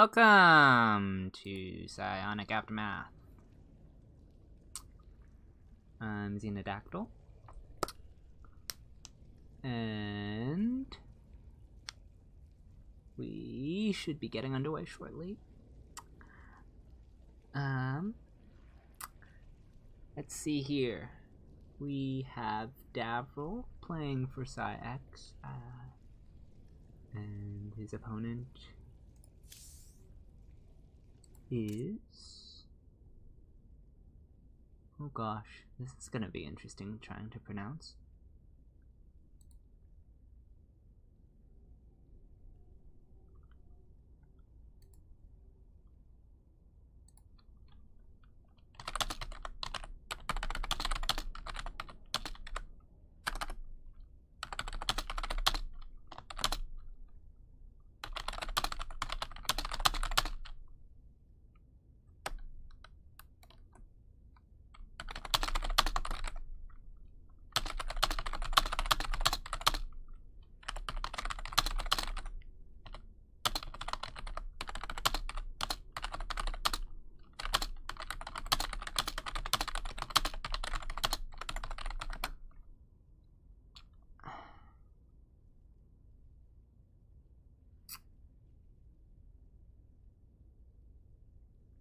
Welcome to Psionic Aftermath. I'm Xenodactyl. And we should be getting underway shortly. Let's see here. We have Davril playing for PsiX, and his opponent is... oh gosh, this is gonna be interesting trying to pronounce.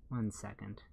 One second.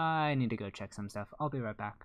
I need to go check some stuff. I'll be right back.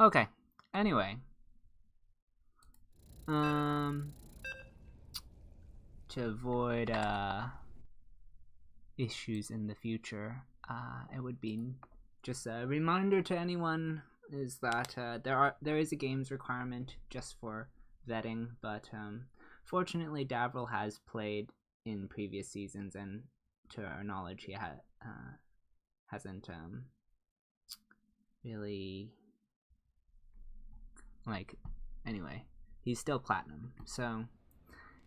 Okay. Anyway. To avoid issues in the future, it would be just a reminder to anyone is that there is a games requirement just for vetting, but fortunately Davril has played in previous seasons, and to our knowledge he hasn't really, like, anyway, he's still platinum, so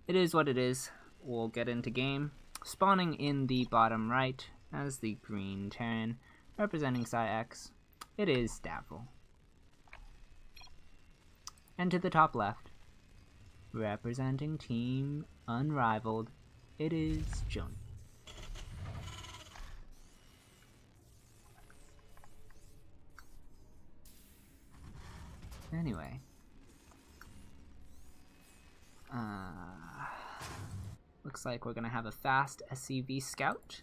it is what it is. We'll get into game. Spawning in the bottom right as the green Terran, representing PsiX, it is Davril. And to the top left, representing Team Unrivaled, it is Joni. Anyway. Looks like we're gonna have a fast SCV scout.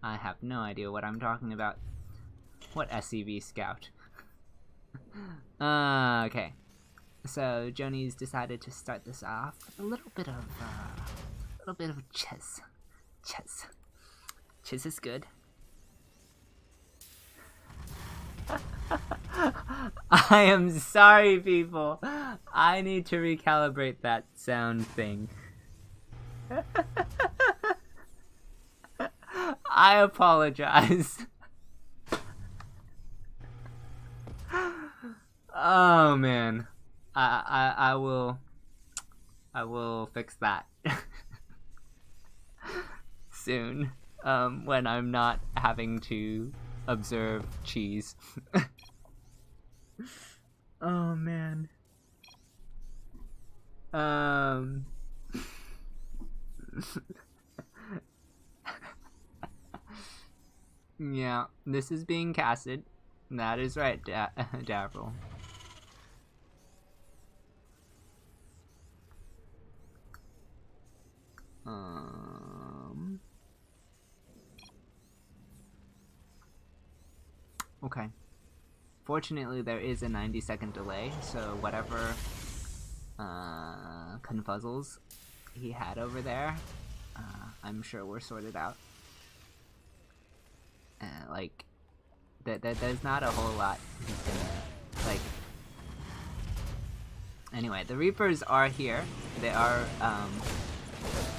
I have no idea what I'm talking about. What SCV scout? Okay. So Joni's decided to start this off with a little bit of chess. Chess is good. I am sorry, people. I need to recalibrate that sound thing. I apologize. Oh man, I will fix that soon. When I'm not having to observe cheese. Oh man. Yeah, this is being casted. That is right, Davril. Okay. Fortunately, there is a 90-second delay, so whatever confuzzles he had over there, I'm sure we're sorted out. Like, there's not a whole lot he's gonna, like... Anyway, the Reapers are here. They are,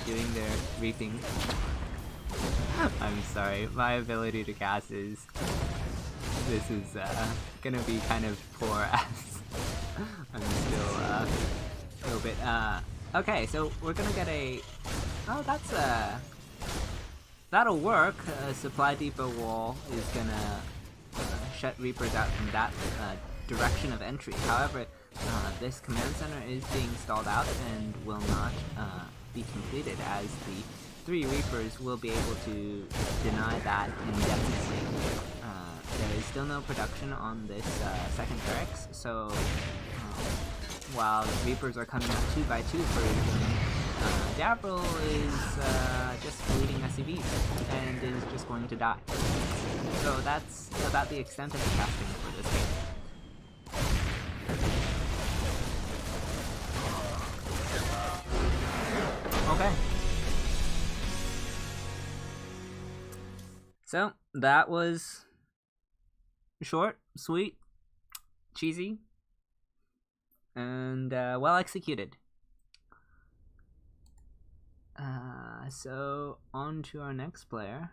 doing their reaping. I'm sorry, my ability to cast is... This is, gonna be kind of poor as I'm still, a little bit, okay, so we're gonna get a... Oh, that's, that'll work. A supply depot wall is gonna shut Reapers out from that direction of entry. However, this command center is being stalled out and will not be completed, as the 3 Reapers will be able to deny that indefinitely. There is still no production on this second barracks, so while the Reapers are coming out 2 by 2 for Davril is just bleeding SCVs and is just going to die. So that's about the extent of the casting for this game. Okay. So that was short, sweet, cheesy, and well executed. So on to our next player.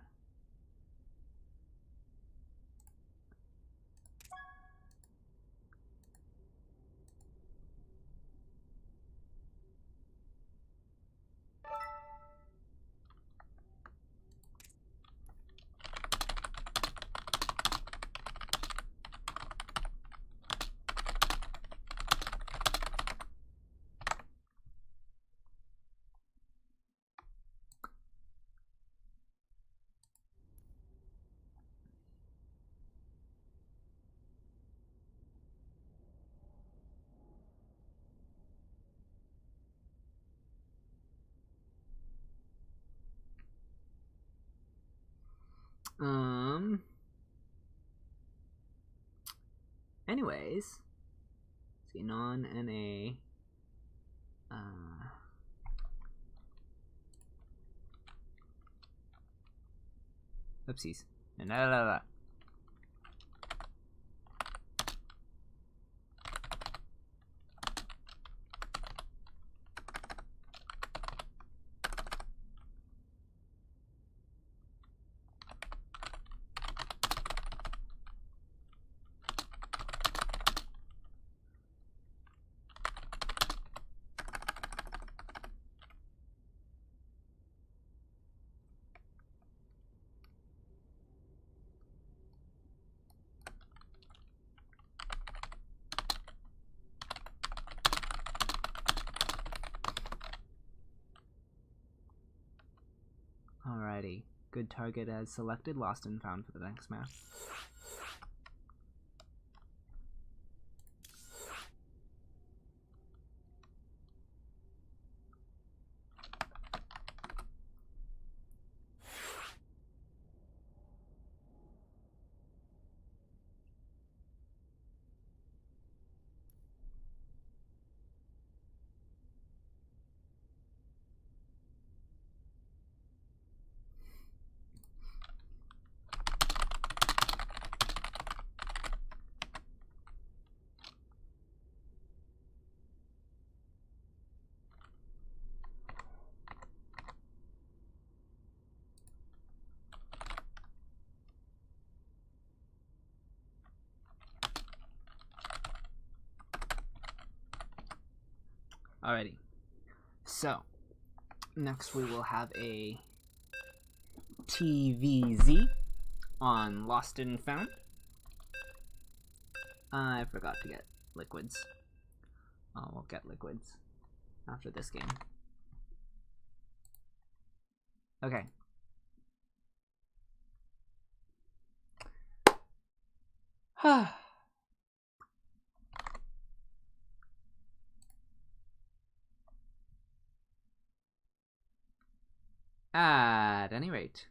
Anyways, see, non-NA. Oopsies. No. Alrighty. Good target as selected, lost and found for the next map. Alrighty. So, next we will have a TVZ on Lost and Found. I forgot to get liquids. We'll get liquids after this game. Okay. At any rate,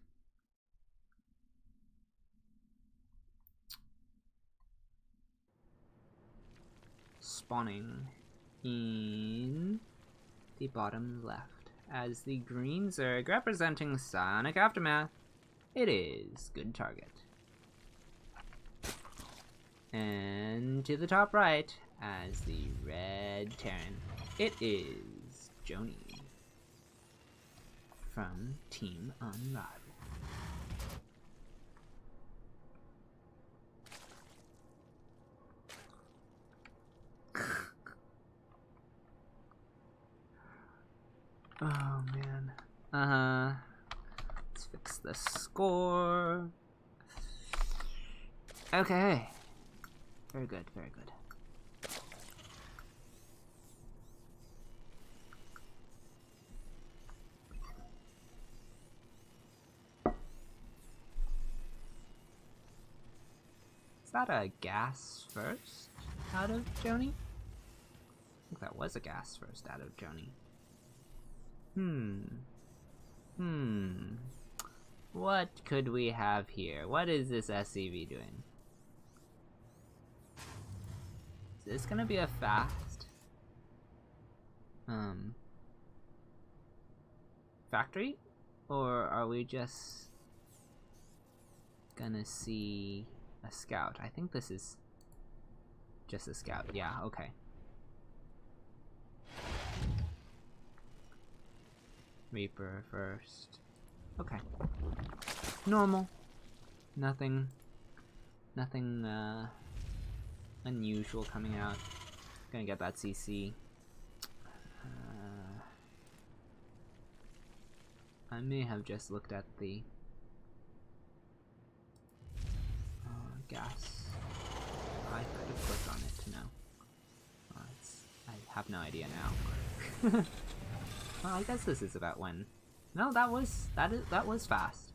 spawning in the bottom left as the green Zerg representing Sonic Aftermath. It is good target. And to the top right as the red Terran, it is Joni from Team Unrivaled. Oh man. Let's fix the score. Okay. Very good, very good. Is that a gas first out of Joni? I think that was a gas first out of Joni. What could we have here? What is this SCV doing? Is this gonna be a fast factory? Or are we just gonna see a scout? I think this is just a scout. Yeah, okay. Reaper first. Okay. Normal. Nothing unusual coming out. Gonna get that CC. I may have just looked at the gas. I could have clicked on it to know. I have no idea now. Well, I guess this is about when. No, that was fast.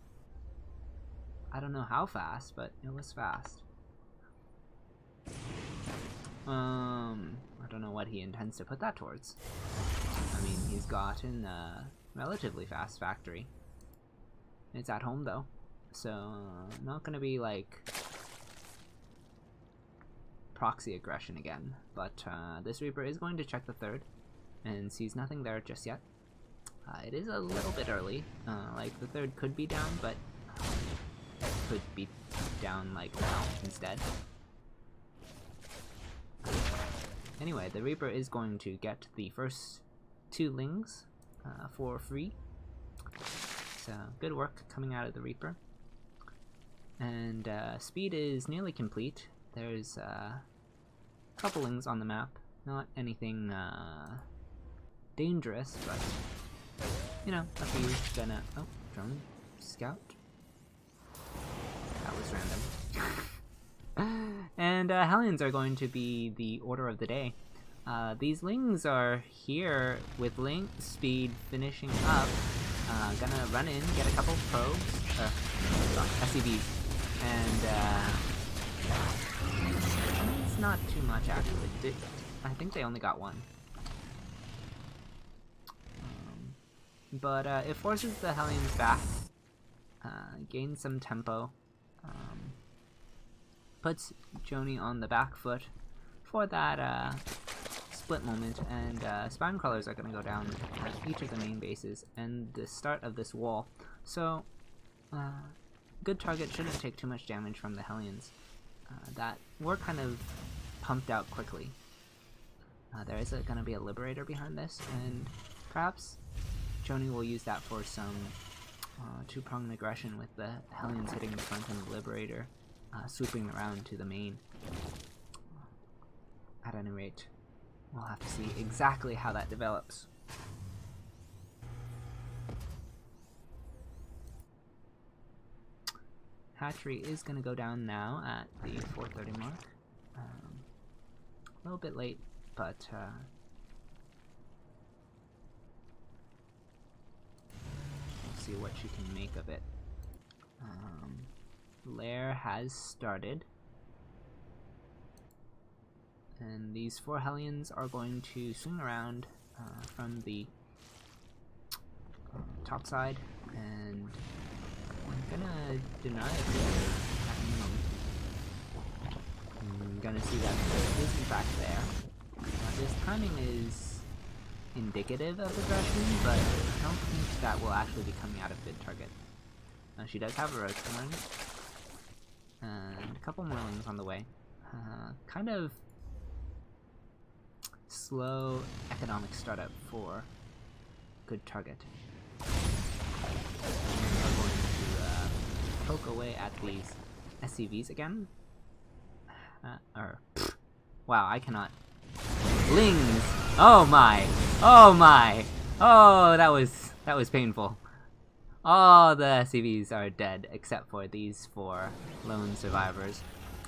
I don't know how fast, but it was fast. I don't know what he intends to put that towards. I mean, he's gotten a relatively fast factory. It's at home though, so not gonna be like proxy aggression again, but this Reaper is going to check the third and sees nothing there just yet. It is a little bit early, like the third could be down, but could be down like now instead. Anyway, the Reaper is going to get the first 2 lings for free, so good work coming out of the Reaper. And speed is nearly complete. There's a couple lings on the map, not anything dangerous, but you know, a few gonna... Oh, drone scout. That was random. And Hellions are going to be the order of the day. These lings are here with ling speed finishing up. Gonna run in, get a couple probes, SCVs, and it's not too much actually. I think they only got 1. But it forces the Hellions back, gains some tempo, puts Joni on the back foot for that split moment, and Spine Crawlers are going to go down at each of the main bases and the start of this wall. So, good target shouldn't take too much damage from the Hellions. That were kind of pumped out quickly. There is going to be a Liberator behind this, and perhaps Joni will use that for some 2-pronged aggression with the Hellions hitting the front and the Liberator swooping around to the main. At any rate, we'll have to see exactly how that develops. Hatchery is going to go down now at the 4:30 mark. A little bit late, but see what she can make of it. Lair has started, and these 4 Hellions are going to swing around from the top side, and I'm gonna deny it at the moment. I'm gonna see that it is in fact there. This timing is indicative of aggression, but I don't think that will actually be coming out of bid target. She does have a roach horn, and a couple more lings on the way. Kind of slow economic startup for good target. We're going to poke away at these SCVs again. Wow, I cannot. Lings! Oh my! Oh my! Oh, that was painful. All the SCVs are dead except for these 4 lone survivors.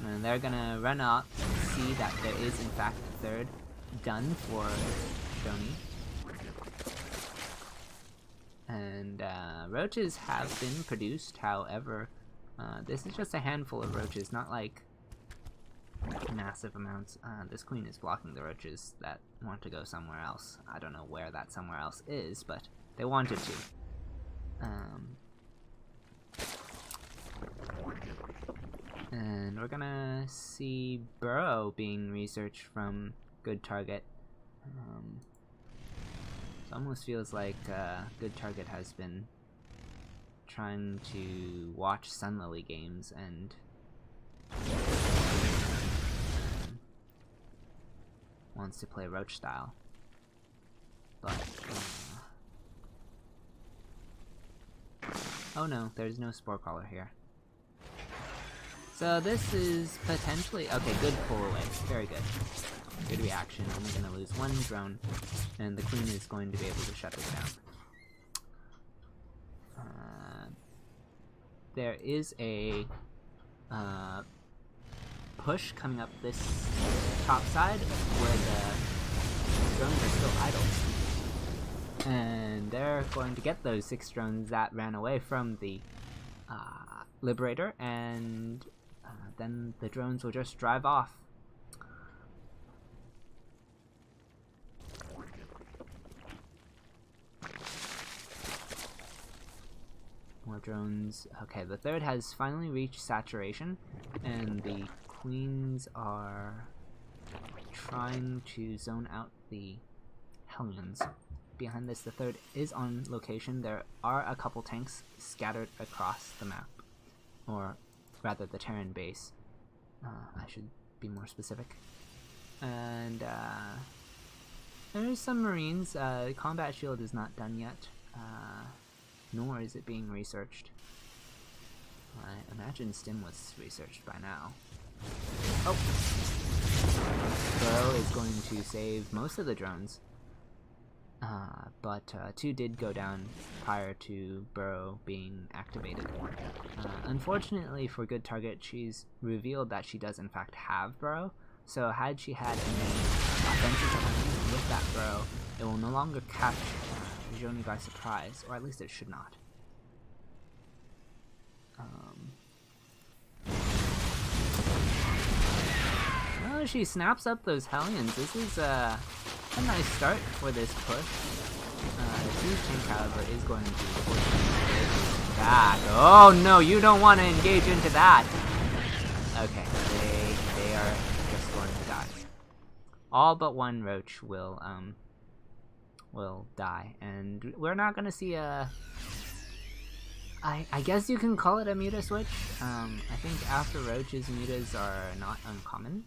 And they're gonna run up and see that there is in fact a third done for Joni. And roaches have been produced, however, this is just a handful of roaches, not like massive amounts. This queen is blocking the roaches that want to go somewhere else. I don't know where that somewhere else is, but they wanted to. And we're gonna see Burrow being researched from good target. It almost feels like good target has been trying to watch Sunlily games and wants to play roach style, but oh no, there's no spore crawler here. So this is potentially okay. Good pull away, very good. Good reaction. Only gonna lose 1 drone, and the queen is going to be able to shut this down. There is a push coming up this top side where the drones are still idle, and they're going to get those 6 drones that ran away from the Liberator, and then the drones will just drive off. More drones. Okay, the third has finally reached saturation, and the queens are trying to zone out the Hellions. Behind this, the third is on location. There are a couple tanks scattered across the map, or rather the Terran base. I should be more specific. And there's some Marines. Combat shield is not done yet, nor is it being researched. I imagine Stim was researched by now. Oh! Burrow is going to save most of the drones, but 2 did go down prior to Burrow being activated. Unfortunately for Good Target, she's revealed that she does in fact have Burrow, so had she had any offensive element with that Burrow, it will no longer catch Joni by surprise, or at least it should not. Oh, she snaps up those Hellions. This is a nice start for this push. The Siege tank, however, is going to force them back. Oh no, you don't want to engage into that! Okay, they are just going to die. All but one Roach will die, and we're not going to see a... I guess you can call it a muta switch. I think after Roaches, mutas are not uncommon.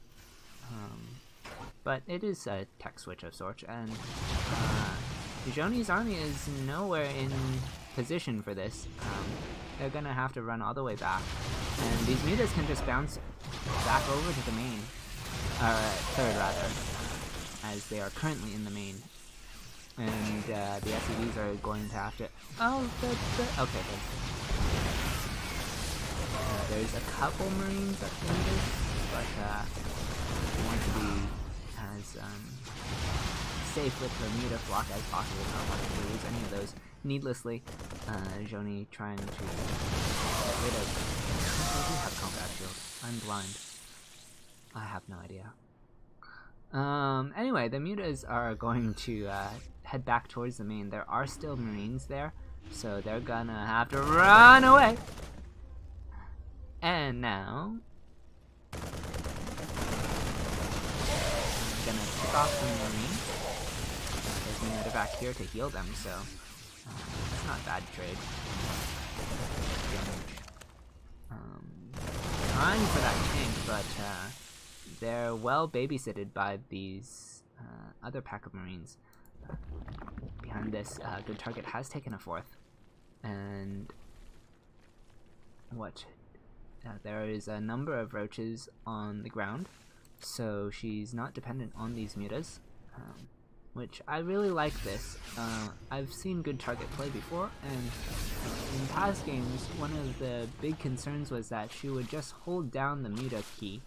But it is a tech switch of sorts, and Joni's army is nowhere in position for this. They're gonna have to run all the way back, and these mutas can just bounce back over to the main, third rather, as they are currently in the main. And the SCVs are going to have to... Oh, okay. There's a couple Marines up in this, but we want to be as safe with the muta flock as possible. Not wanting to lose any of those needlessly. Joni trying to get rid of... I do have combat shield. I'm blind. I have no idea. Anyway, the mutas are going to head back towards the main. There are still Marines there, so they're gonna have to run away. And now, I'm gonna pick off some Marines. There's a muta back here to heal them, so it's not a bad trade. Trying for that tank, but they're well babysitted by these other pack of Marines. Behind this, Good Target has taken a 4th, and there is a number of Roaches on the ground, so she's not dependent on these mutas, which I really like this. I've seen Good Target play before, and in past games, one of the big concerns was that she would just hold down the muta key,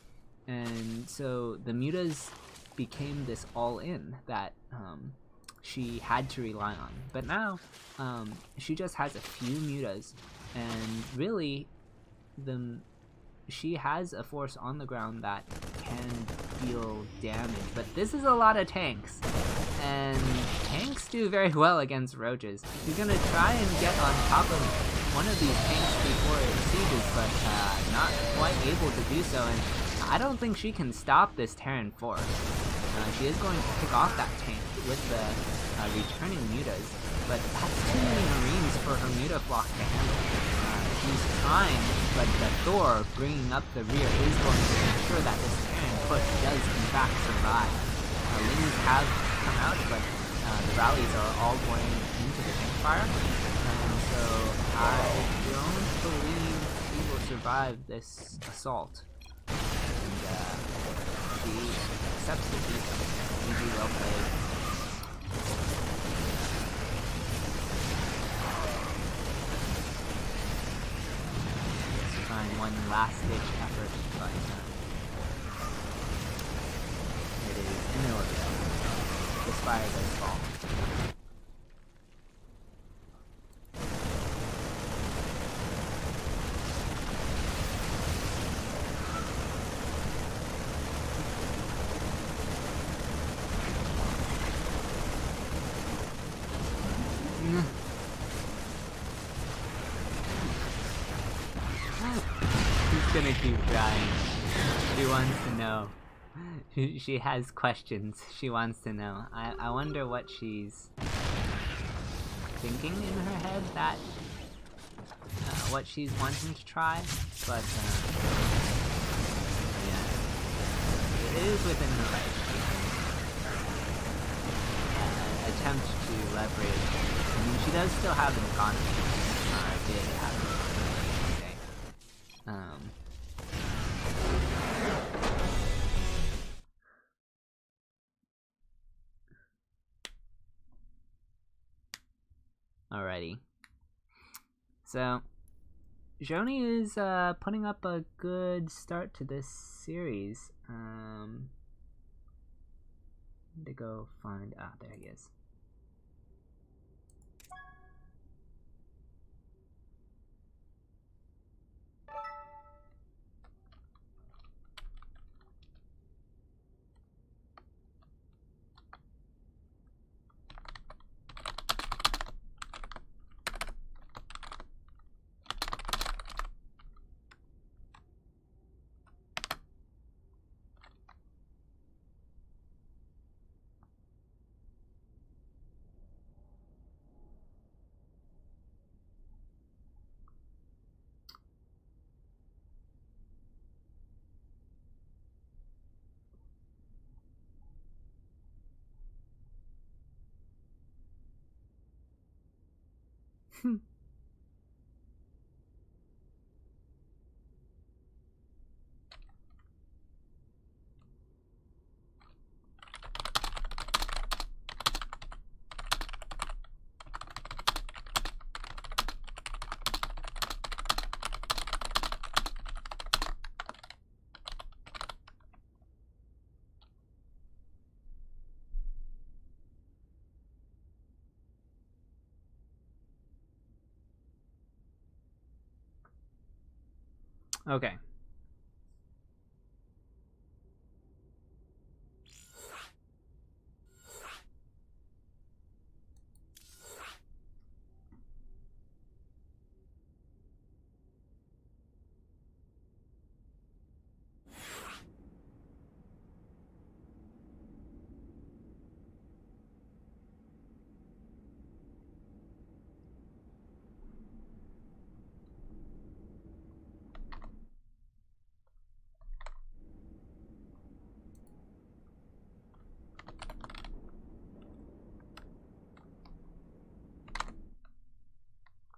and so the mutas became this all-in that she had to rely on. But now, she just has a few mutas, and really, she has a force on the ground that can deal damage. But this is a lot of tanks, and tanks do very well against Roaches. He's gonna try and get on top of one of these tanks before it sieges, but not quite able to do so, and I don't think she can stop this Terran force. She is going to pick off that tank with the returning mutas, but that's too many Marines for her muta flock to handle. She's trying, but the Thor bringing up the rear is going to ensure that this Terran push does in fact survive. Lings have come out, but the rallies are all going into the tank fire, and so I don't believe she will survive this assault. And she accepts defeat. Easy, well played. Trying one last ditch effort, but it is ineligible. This fire does fall. He's gonna keep trying. He wants to know She has questions. She wants to know. I wonder what she's thinking in her head, that what she's wanting to try, but yeah, it is within her right. She can attempt to leverage. I mean, she does still have an economy. Did have an economy today. Alrighty. So, Joni is putting up a good start to this series. To go find... Ah, there he is. Okay.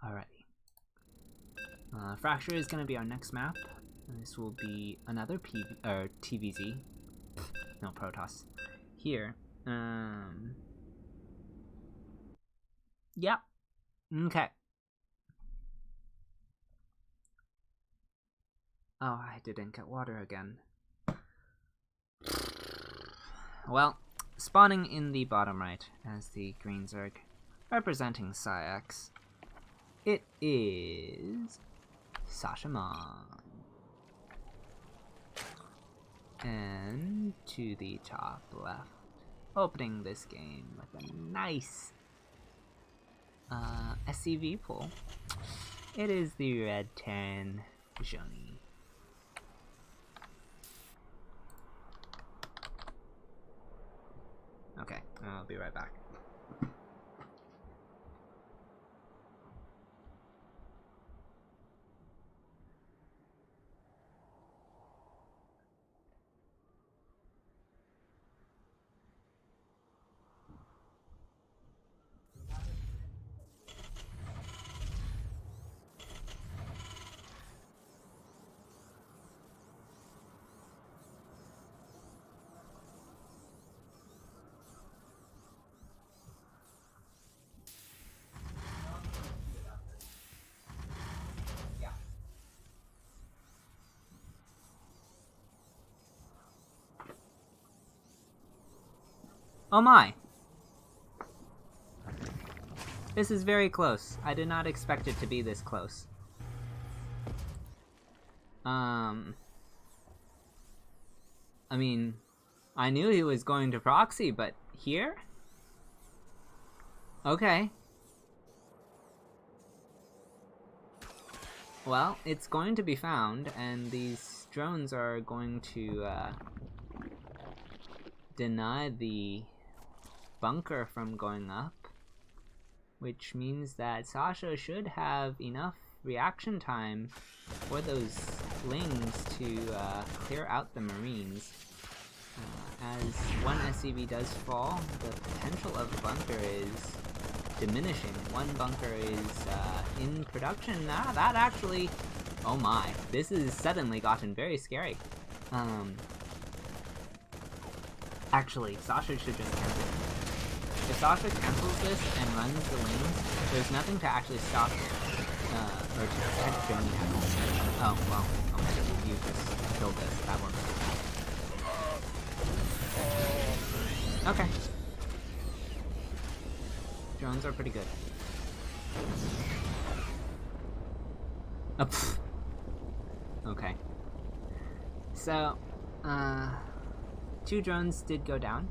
Alrighty. Fracture is going to be our next map. And this will be another TVZ. No, Protoss. Here. Yep. Okay. Oh, I didn't get water again. Well, spawning in the bottom right as the green Zerg, representing PsiX, it is Sashaman. And to the top left, opening this game with a nice SCV pull, it is the Red 10 Joni. Okay, I'll be right back. Oh my! This is very close. I did not expect it to be this close. I mean, I knew he was going to proxy, but here? Okay. Well, it's going to be found, and these drones are going to deny the bunker from going up, which means that Sasha should have enough reaction time for those lings to clear out the Marines. As one SCV does fall, the potential of the bunker is diminishing. One bunker is in production. That actually... Oh my, this has suddenly gotten very scary. Actually, Sasha should just cancel it. If Sasha cancels this and runs the lanes, there's nothing to actually stop or to protect Johnny at home. Oh, well, okay, you just killed this. That one. Okay. Drones are pretty good. Oh, okay. So, 2 drones did go down.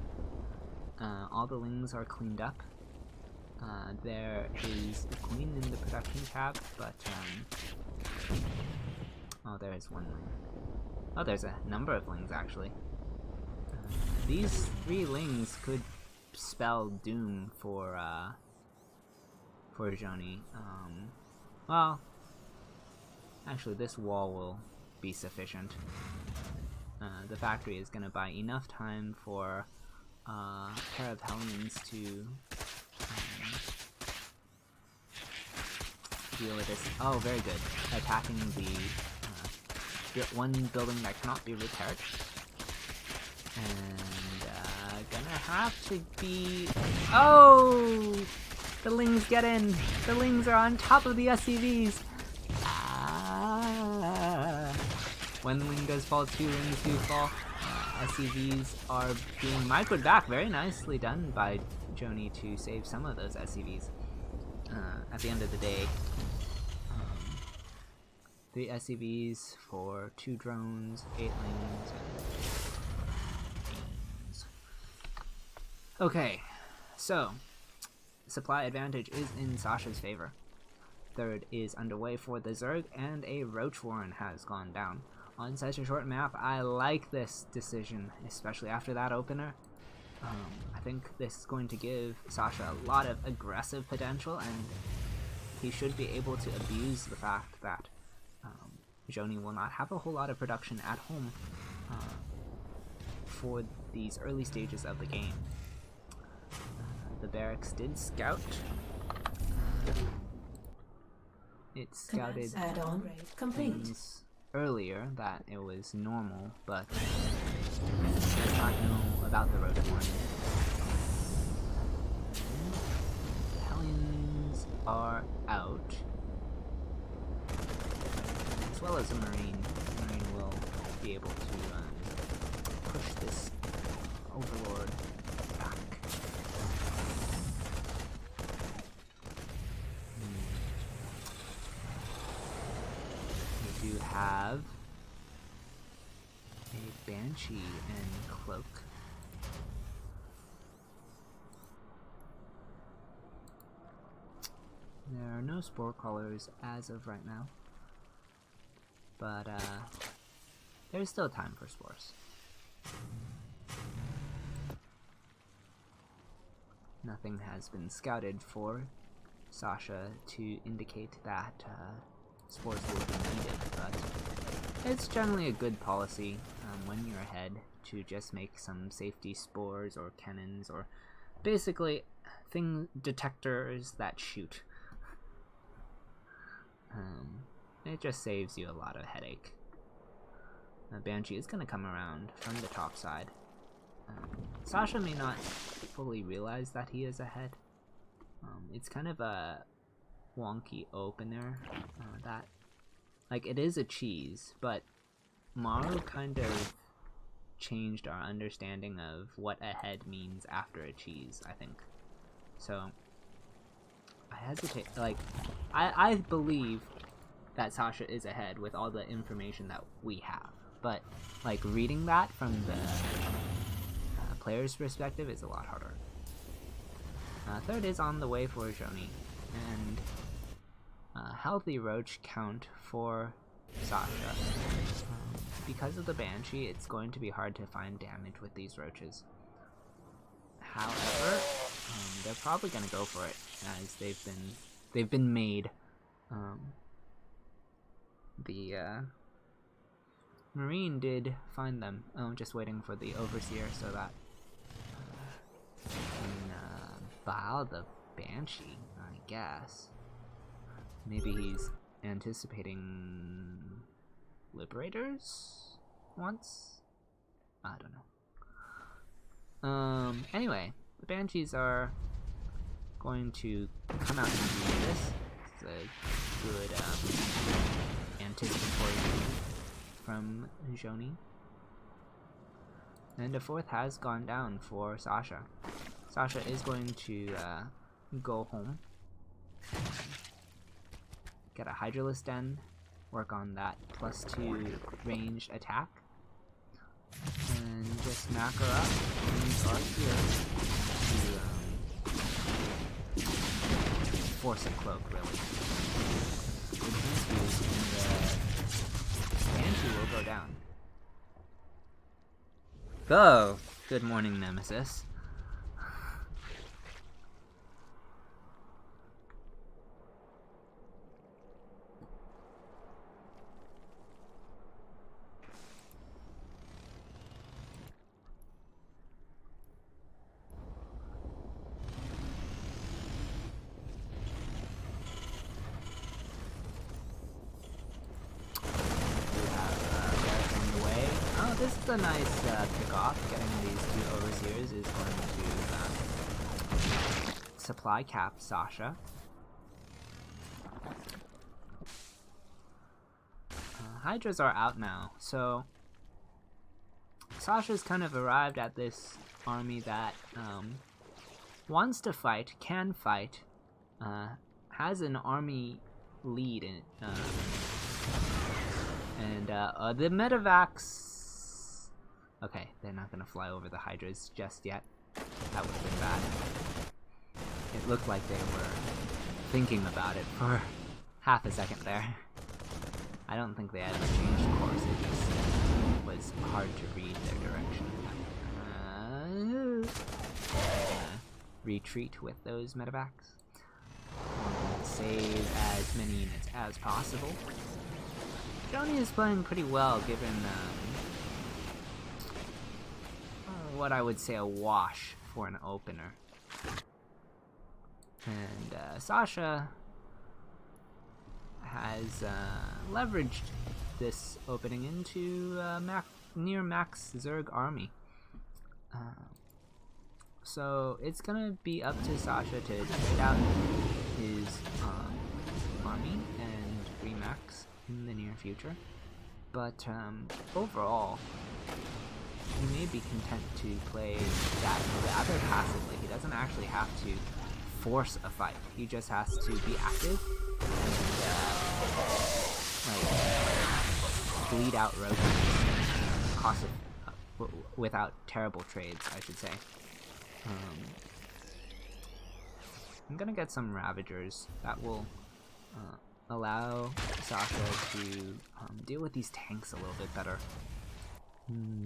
All the lings are cleaned up. There is a queen in the production cab, but oh, there is 1 ling. Oh, there's a number of lings actually. These 3 lings could spell doom for Johnny. Well, actually, this wall will be sufficient. The factory is gonna buy enough time for a pair of Hellions to deal with this. Oh, very good. Attacking the one building that cannot be repaired. And gonna have to be... Oh! The lings get in! The lings are on top of the SCVs! When ling does fall, 2 lings do fall. SCVs are being microed back. Very nicely done by Joni to save some of those SCVs. At the end of the day, 3 SCVs for 2 drones, 8 lings, and... Okay, so supply advantage is in Sasha's favor. Third is underway for the Zerg, and a Roach Warren has gone down. On such a short map, I like this decision, especially after that opener. I think this is going to give Sasha a lot of aggressive potential, and he should be able to abuse the fact that Joni will not have a whole lot of production at home for these early stages of the game. The barracks did scout. It scouted things earlier that it was normal, but does not know about the Roach Warren. The Hellions are out, as well as a Marine. The Marine will be able to push this Overlord back. We do have a Banshee and Cloak. There are no Spore Crawlers as of right now, but there's still time for Spores. Nothing has been scouted for Sasha to indicate that Spores will be needed, but it's generally a good policy when you're ahead to just make some safety spores or cannons or basically detectors that shoot. It just saves you a lot of headache. Banshee is going to come around from the top side. Sasha may not fully realize that he is ahead. It's kind of a wonky opener. That, like, it is a cheese, but Maru kind of changed our understanding of what ahead means after a cheese, I think. So I hesitate. Like, I believe that Sasha is ahead with all the information that we have, but like reading that from the player's perspective is a lot harder. Third is on the way for Joni, and healthy roach count for Sasha. Because of the Banshee, it's going to be hard to find damage with these roaches. However, they're probably gonna go for it, as they've been made. The Marine did find them. Oh, I'm just waiting for the Overseer so that can bow the Banshee, I guess. Maybe he's anticipating Liberators once? I don't know. Anyway, the Banshees are going to come out and do this. It's a good anticipatory move from Joni. And a fourth has gone down for Sasha. Sasha is going to go home. Get a Hydralisk Den, work on that +2 ranged attack, and just smack her up and use our here to force a cloak, really. And the Banshee will go down. Go! Good morning, Nemesis. This is a nice kickoff. Getting these two Overseers is going to supply cap Sasha. Hydras are out now, so Sasha's kind of arrived at this army that wants to fight, can fight, has an army lead in and the medevacs. Okay, they're not gonna fly over the Hydras just yet. That would have been bad. It looked like they were thinking about it for half a second there. I don't think they had changed course, it just was hard to read their direction. Retreat with those medevacs. Save as many units as possible. Joni is playing pretty well given what I would say a wash for an opener. And Sasha has leveraged this opening into near max Zerg army. So it's gonna be up to Sasha to trade out his army and remax in the near future. But overall, he may be content to play that rather passively. He doesn't actually have to force a fight. He just has to be active and bleed out rotations, without terrible trades, I should say. I'm gonna get some Ravagers that will allow Sasha to deal with these tanks a little bit better.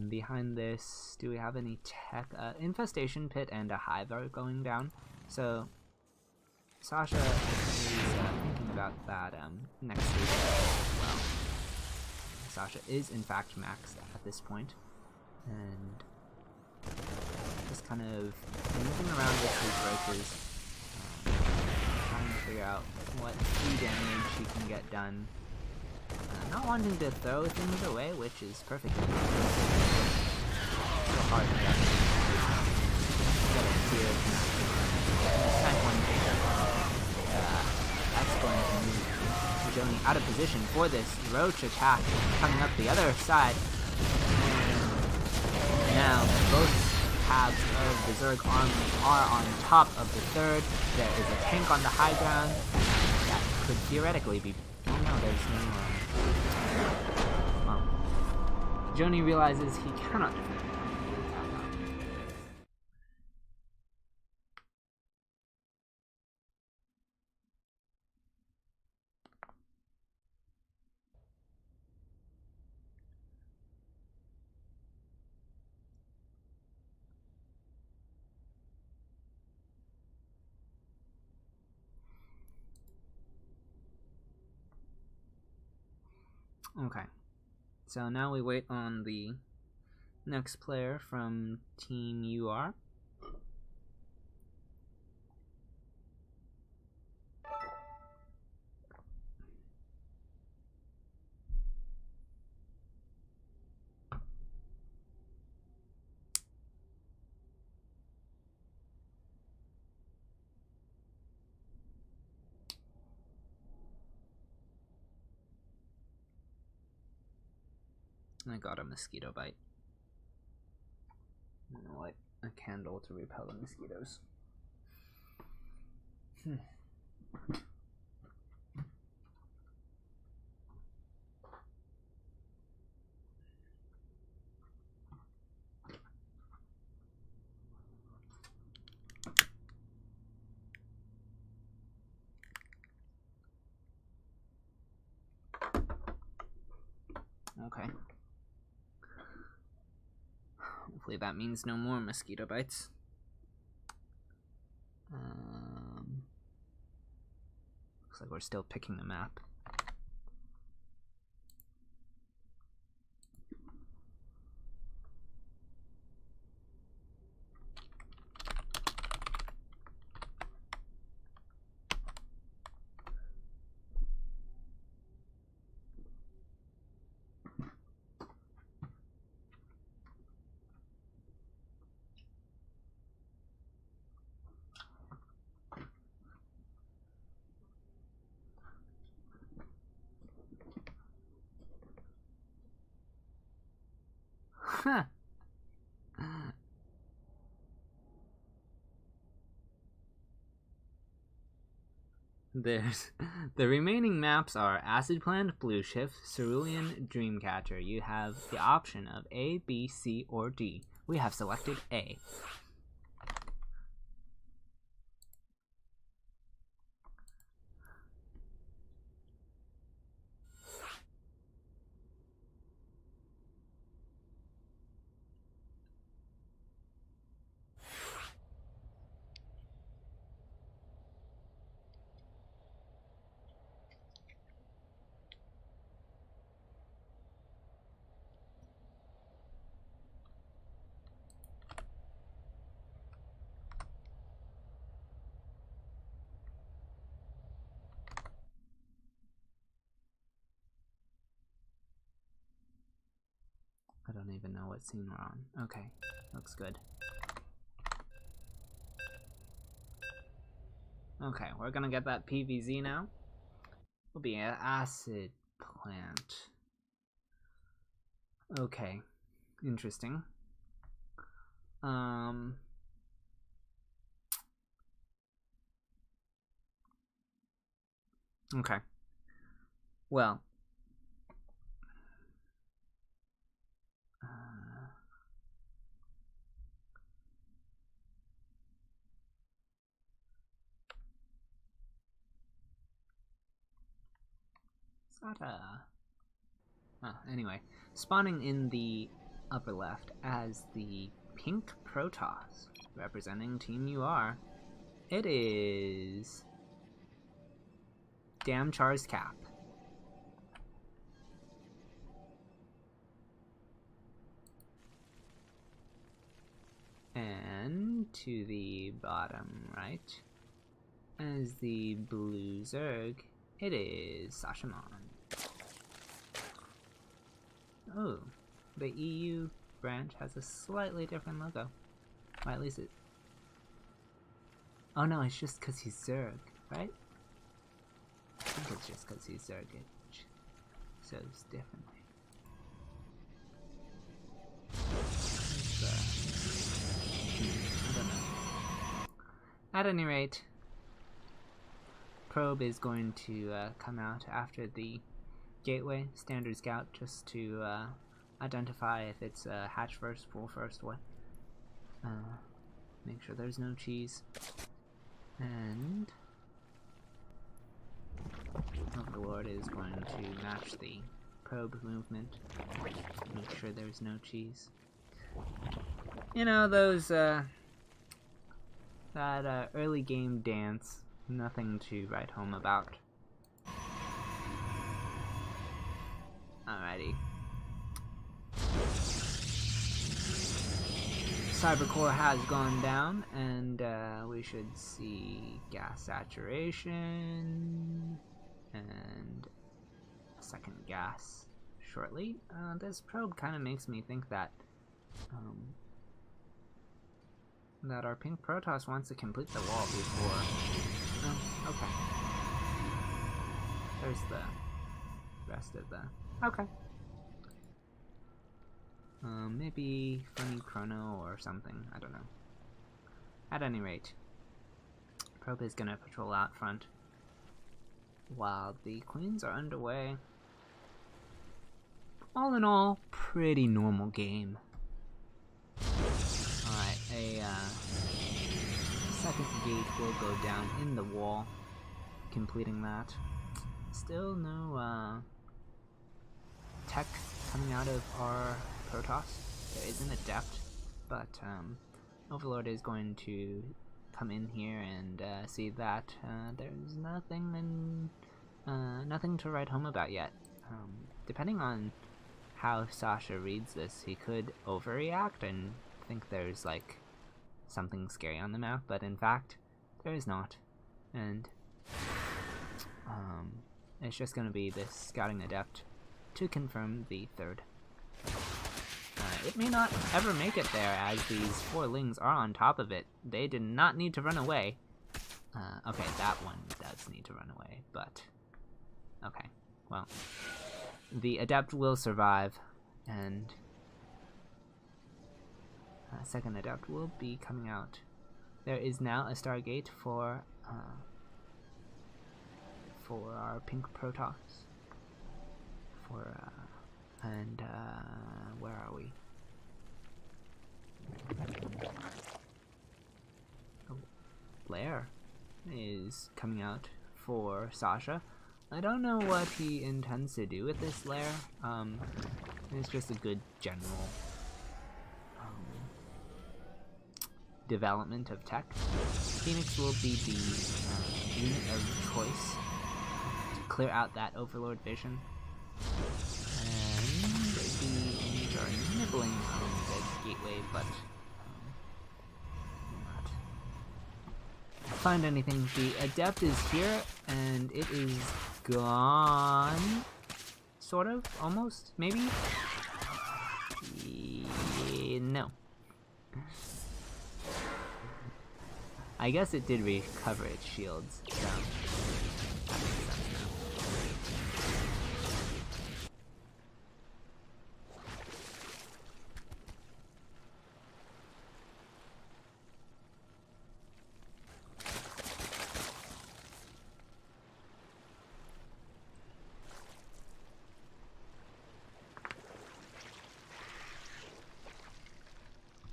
Behind this, do we have any tech? Infestation Pit and a Hive are going down, so Sasha is thinking about that next week as well. Sasha is in fact maxed at this point, and just kind of moving around with his roaches, trying to figure out what key damage he can get done. Not wanting to throw things away, which is perfectly so hard to get a tier of sent one bigger. That's going to move Joni out of position for this roach attack coming up the other side. Now both halves of the Zerg army are on top of the third. There is a tank on the high ground that could theoretically be. Oh no, there's no. Joni realizes he cannot defend it. Okay. So now we wait on the next player from TeamUR. I got a mosquito bite. I'm gonna light a candle to repel the mosquitoes. Okay. Hopefully that means no more mosquito bites. Looks like we're still picking the map. Huh. There's the remaining maps are Acid Plant, Blue Shift, Cerulean, Dreamcatcher. You have the option of A, B, C, or D. We have selected A. I don't even know what scene we're on. Okay, looks good. Okay, we're gonna get that PVZ now. Will be an Acid Plant. Okay, interesting. Okay. Well. Is that anyway, spawning in the upper left as the pink Protoss, representing TeamUR, it is Damn Char's Cap. And to the bottom right, as the blue Zerg, it is Sashamon. Oh, the EU branch has a slightly different logo. Or at least it... Oh no, it's just because he's Zerg, right? I think it's just because he's Zerg, it shows differently. I don't know. At any rate, Probe is going to come out after the gateway, standard scout, just to identify if it's hatch first, full first, what. Make sure there's no cheese. And Overlord is going to match the probe movement. Make sure there's no cheese. You know, those that early game dance, nothing to write home about. Alrighty. Cybercore has gone down, and we should see gas saturation and second gas shortly. This probe kind of makes me think that that our pink Protoss wants to complete the wall before. Oh, okay. There's the rest of the. Okay. Maybe funny chrono or something. I don't know. At any rate, probe is gonna patrol out front while the queens are underway. All in all, pretty normal game. Alright, a second gate will go down in the wall, completing that. Still no tech coming out of our Protoss. There is an Adept, but Overlord is going to come in here and see that there's nothing to write home about yet. Depending on how Sasha reads this, he could overreact and think there's like something scary on the map, but in fact there is not, and it's just going to be this scouting Adept to confirm the third. It may not ever make it there, as these 4 Lings are on top of it. They did not need to run away. Okay, that one does need to run away, but okay, well, the Adept will survive, and second Adept will be coming out. There is now a Stargate for our pink Protoss. And where are we? Oh, Blair is coming out for Sasha. I don't know what he intends to do with this lair. It's just a good general development of tech. PsiX will be the unit of choice to clear out that Overlord vision. And the Lings are nibbling on the gateway, but not find anything. The Adept is here, and it is gone. Sort of, almost, maybe? No. I guess it did recover its shields, so that makes sense now.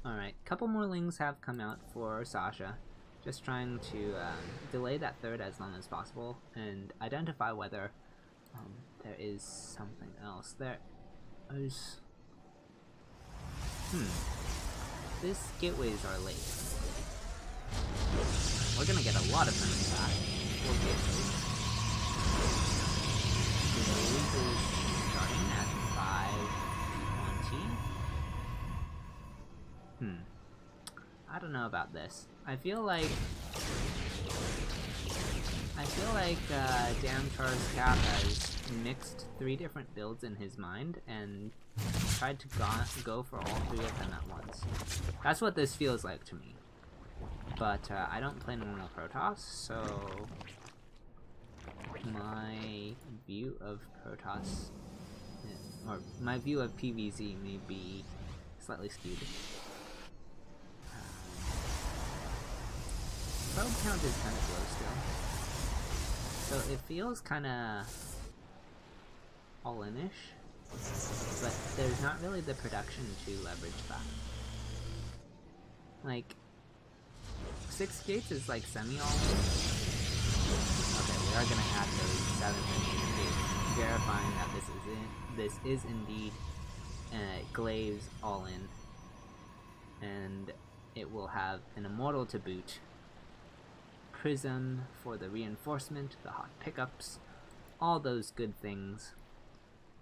Alright, couple more Lings have come out for Sasha. Just trying to delay that third as long as possible and identify whether there is something else. There is... These gateways are late. We're gonna get a lot of money back. 4 gateways. The wave is starting at 520. I don't know about this. I feel like Damn Char's Cap has mixed 3 different builds in his mind and tried to go for all 3 of them at once. That's what this feels like to me. But I don't play normal Protoss, so my view of Protoss, or my view of PvZ may be slightly skewed. Probe count is kind of low still, so it feels kind of all-in-ish, but there's not really the production to leverage that. Like, 6 gates is like semi-all-in. Okay, we are gonna add those 7 and 8 gates, verifying that this is indeed Glaive's all-in, and it will have an Immortal to boot. Prism for the reinforcement, the hot pickups, all those good things.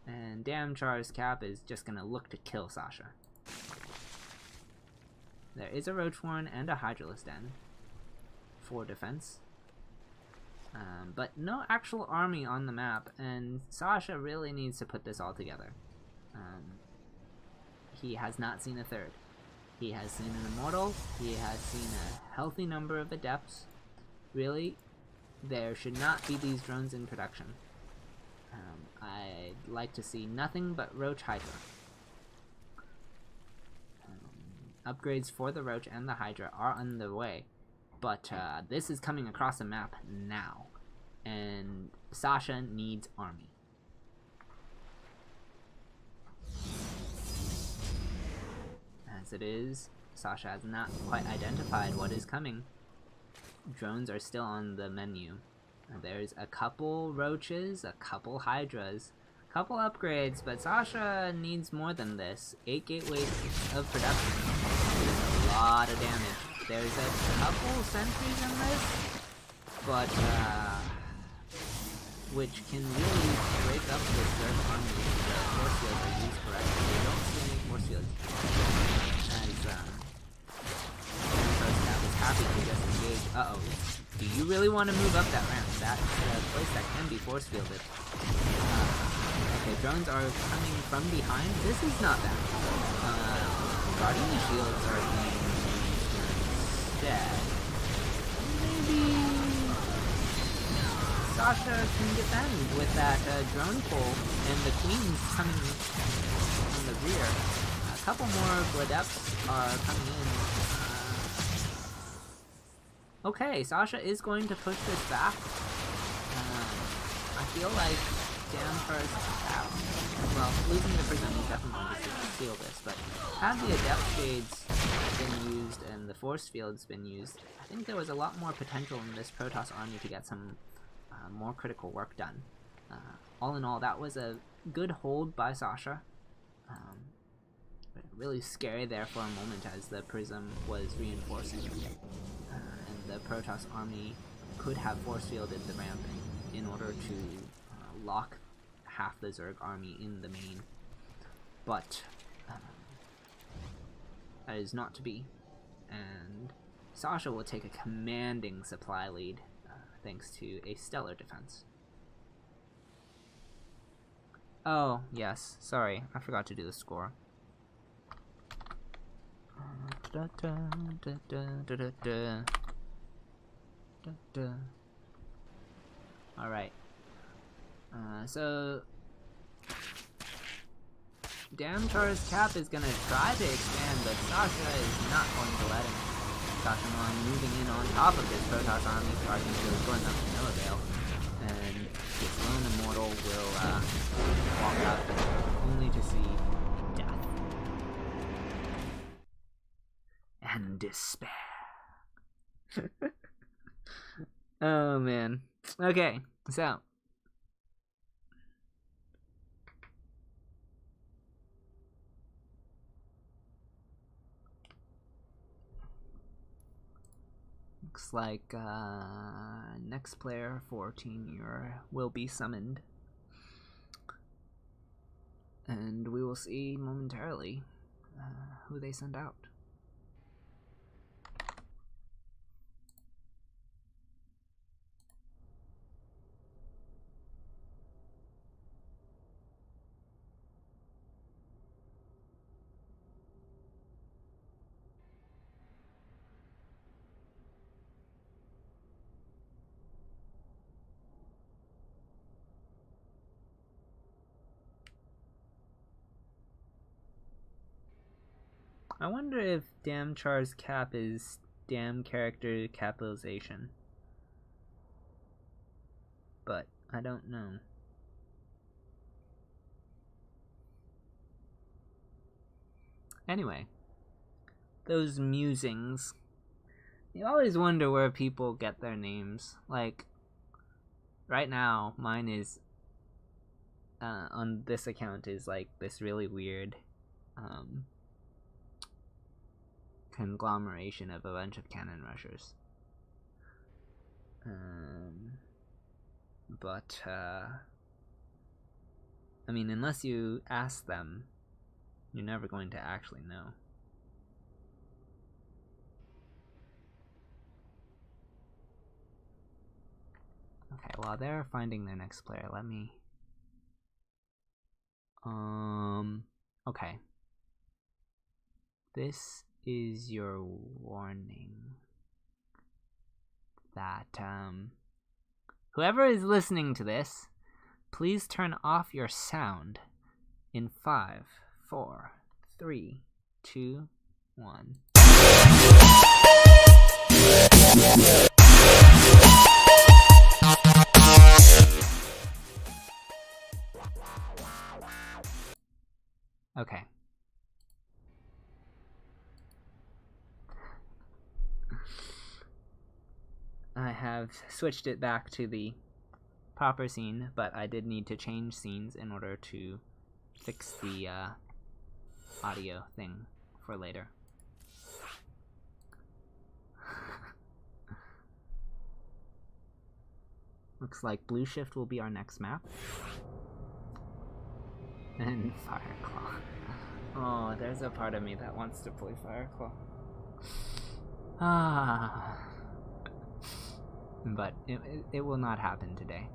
And and Damchar's cap is just gonna look to kill Sasha. There is a Roach Warren and a Hydralisk Den for defense. But no actual army on the map, and Sasha really needs to put this all together. He has not seen a third. He has seen an Immortal, he has seen a healthy number of Adepts. Really, there should not be these drones in production. I'd like to see nothing but Roach Hydra. Upgrades for the Roach and the Hydra are on the way, but this is coming across the map now, and Sasha needs army. As it is, Sasha has not quite identified what is coming. Drones are still on the menu. There's a couple Roaches, a couple Hydras, a couple upgrades, but Sasha needs more than this. 8 gateways of production. There's a lot of damage. There's a couple sentries in this, but which can really break up the third army if the force fields are used correctly. We don't see any force fields. As Cap is happy to just engage. Uh-oh. Do you really want to move up that ramp? That's a place that can be force fielded. Okay, drones are coming from behind. This is not bad. Guardian shields are being used instead. Maybe Sasha can defend with that drone pull, and the queen's coming from the rear. A couple more Adepts are coming in. Okay, Sasha is going to push this back. I feel like Damchar's cap, well, losing the Prism is definitely going to steal this, but had the Adept Shades been used and the Force Fields been used, I think there was a lot more potential in this Protoss army to get some more critical work done. All in all, that was a good hold by Sasha. Really scary there for a moment as the Prism was reinforcing. And the Protoss army could have force fielded the ramp in order to lock half the Zerg army in the main. But that is not to be. And Sasha will take a commanding supply lead thanks to a stellar defense. Oh, yes. Sorry, I forgot to do the score. Alright. So Damchar's cap is gonna try to expand, but Sasha is not going to let him. Sasha moving in on top of this Protoss army, Guardian Shield going up to no avail, and this lone Immortal will walk up only to see death and despair. Oh man. Okay, so looks like next player for TeamUR will be summoned, and we will see momentarily who they send out. I wonder if Damchar's cap is damn character capitalization. But I don't know. Anyway, those musings. You always wonder where people get their names. Like, right now, mine is, on this account is like this really weird, conglomeration of a bunch of cannon rushers. But I mean, unless you ask them, you're never going to actually know. Okay, while they're finding their next player, let me... Okay. This is your warning that, whoever is listening to this, please turn off your sound in 5, 4, 3, 2, 1. Okay. I have switched it back to the proper scene, but I did need to change scenes in order to fix the audio thing for later. Looks like Blue Shift will be our next map. And Fireclaw. Oh, there's a part of me that wants to play Fireclaw. Ah. But it will not happen today.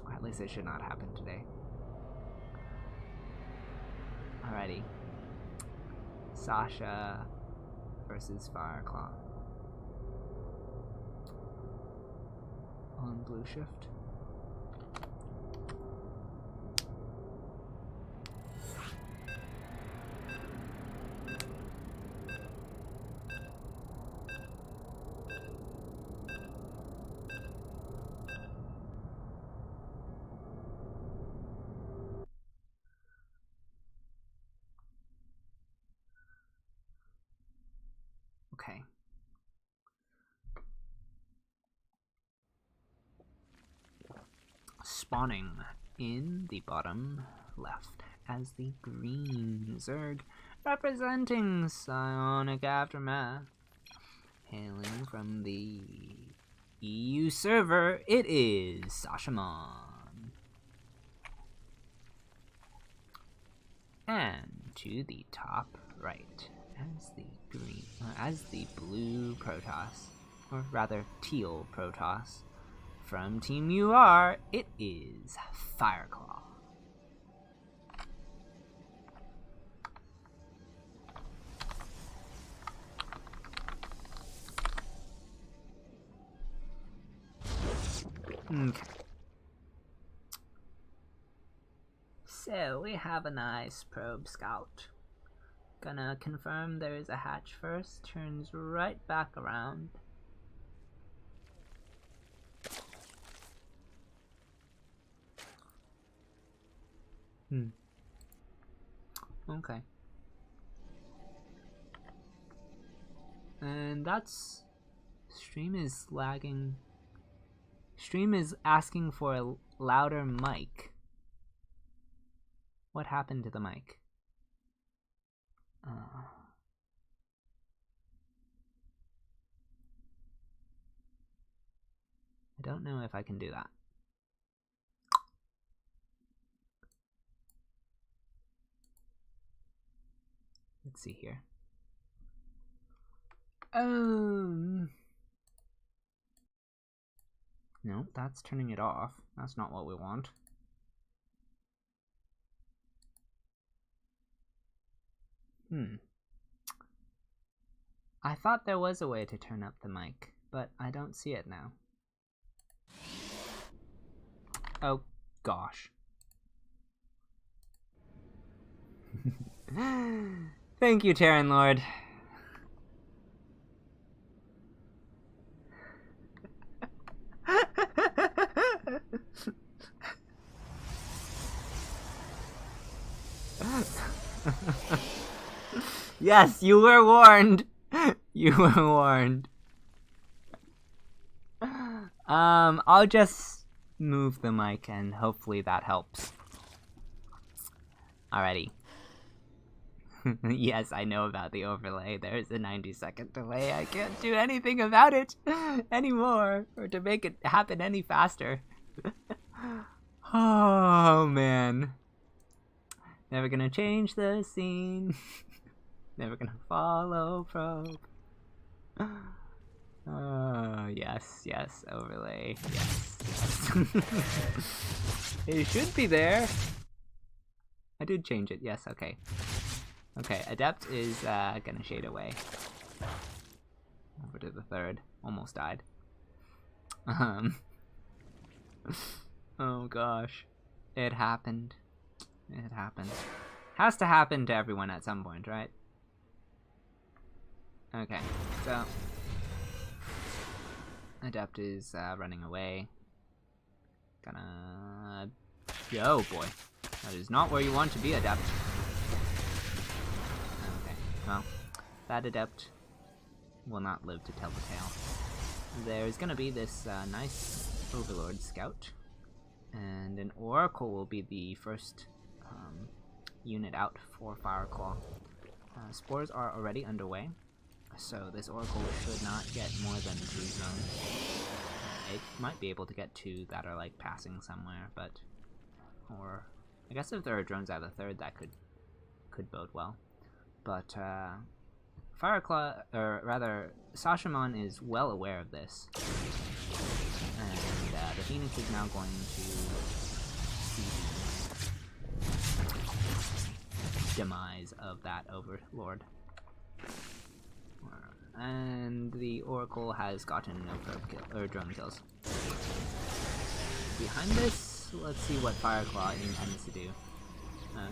Or at least it should not happen today. Alrighty. Sasha versus Fireclaw. On Blue Shift. Okay. Spawning in the bottom left as the green Zerg, representing Psionic Aftermath. Hailing from the EU server, it is Sashamon. And to the top right, as the blue Protoss, or rather teal Protoss, from TeamUR, it is Fireclaw. Okay. So we have a nice probe scout. Gonna confirm there is a hatch first, turns right back around. Okay. And that's... Stream is lagging. Stream is asking for a louder mic. What happened to the mic? I don't know if I can do that. Let's see here. No, that's turning it off. That's not what we want. I thought there was a way to turn up the mic, but I don't see it now. Oh, gosh. Thank you, Terran Lord. Yes, you were warned. You were warned. I'll just move the mic and hopefully that helps. Alrighty. Yes, I know about the overlay. There's a 90-second delay. I can't do anything about it anymore, or to make it happen any faster. Oh man. Never gonna change the scene. Never gonna follow probe. Oh, yes, yes, overlay, yes, yes. It should be there. I did change it, yes, okay. Okay, Adept is gonna shade away. Over to the third. Almost died. Oh gosh. It happened. It happened. Has to happen to everyone at some point, right? Okay, so Adept is running away. Gonna... Yo, boy. That is not where you want to be, Adept. Okay, well, that Adept will not live to tell the tale. There's gonna be this nice Overlord Scout, and an Oracle will be the first unit out for Fireclaw. Spores are already underway, so this Oracle should not get more than 2 drones. It might be able to get 2 that are like passing somewhere, but... Or... I guess if there are drones at the third, that could bode well. But Fireclaw, or rather, Sashamon is well aware of this. And the Phoenix is now going to see the demise of that Overlord. And the Oracle has gotten no probe kill, or drone kills. Behind this, let's see what Fireclaw intends to do.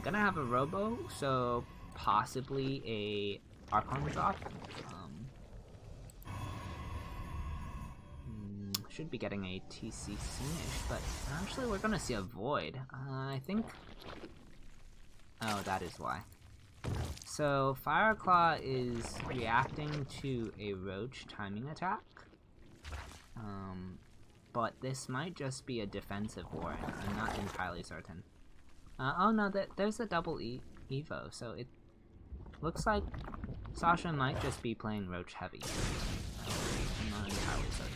Gonna have a Robo, so possibly a Archon drop. Should be getting a TC soonish, but actually we're gonna see a Void. I think... Oh, that is why. So Fireclaw is reacting to a Roach timing attack. But this might just be a defensive war. I'm not entirely certain. Oh no, there's a double Evo, so it looks like Sasha might just be playing Roach heavy. I'm not entirely certain.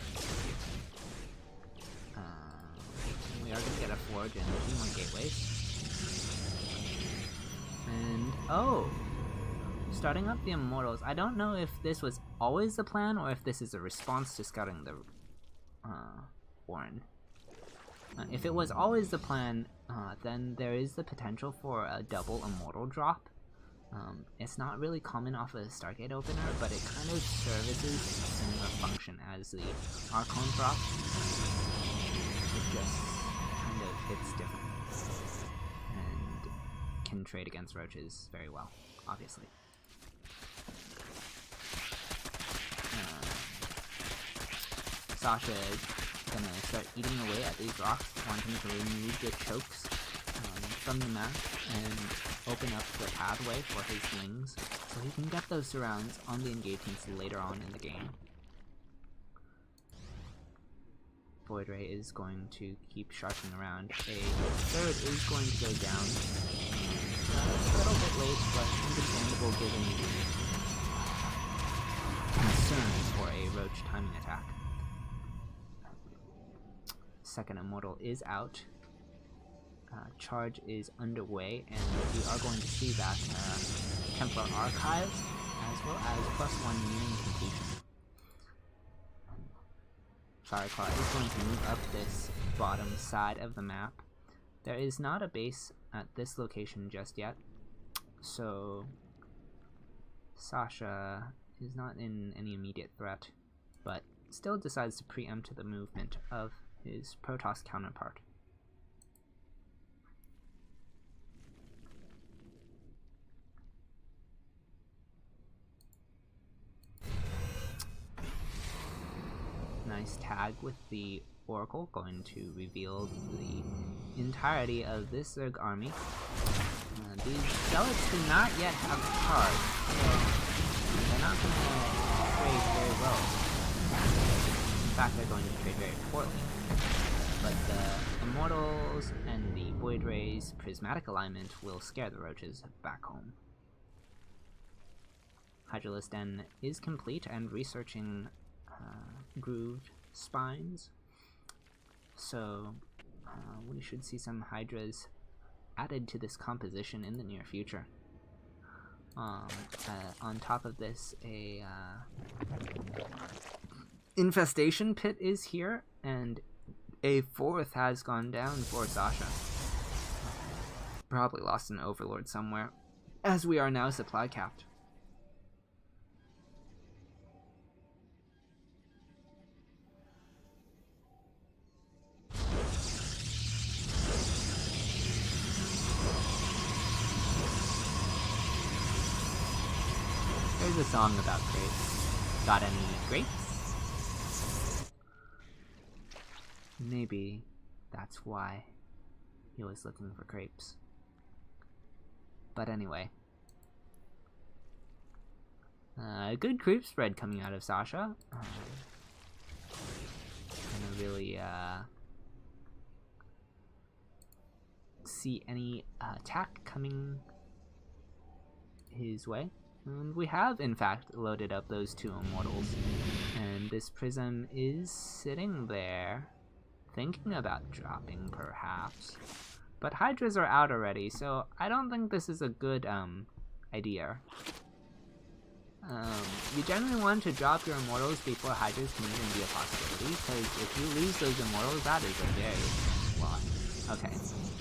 We are going to get a Forge and 2 more Gateways. And, oh! Starting up the Immortals. I don't know if this was always the plan, or if this is a response to scouting the Warren. If it was always the plan, then there is the potential for a double Immortal drop. It's not really common off of a Stargate opener, but it kind of services a similar function as the Archon drop. It just kind of hits different. And can trade against Roaches very well, obviously. Sasha is gonna start eating away at these rocks, wanting to remove the chokes from the map and open up the pathway for his wings, so he can get those surrounds on the engagements later on in the game. Void Ray is going to keep sharpening around. A third is going to go down. A little bit late, but understandable given the concerns for a Roach timing attack. Second Immortal is out. Charge is underway, and we are going to see that Templar Archives, as well as +1 nearing completion. Fireclaw is going to move up this bottom side of the map. There is not a base at this location just yet, so Sasha is not in any immediate threat, but still decides to preempt the movement of his Protoss counterpart. Nice tag with the Oracle, going to reveal the entirety of this Zerg army. These Zealots do not yet have charge, so they're not going to trade very well. In fact, they're going to trade very poorly. But the Immortals and the Void Ray's prismatic alignment will scare the Roaches back home. Hydralisk Den is complete and researching grooved spines, so we should see some Hydras added to this composition in the near future. On top of this, a infestation pit is here, and a 4th has gone down for Sasha. Probably lost an Overlord somewhere, as we are now supply capped. There's a song about grapes. Got any grapes? Maybe that's why he was looking for grapes. But anyway. Good creep spread coming out of Sasha. Gonna really see any attack coming his way. And we have, in fact, loaded up those 2 immortals. And this prism is sitting there, thinking about dropping, perhaps. But Hydras are out already, so I don't think this is a good idea. You generally want to drop your immortals before Hydras can even be a possibility, because if you lose those immortals, that is a very lot. Okay,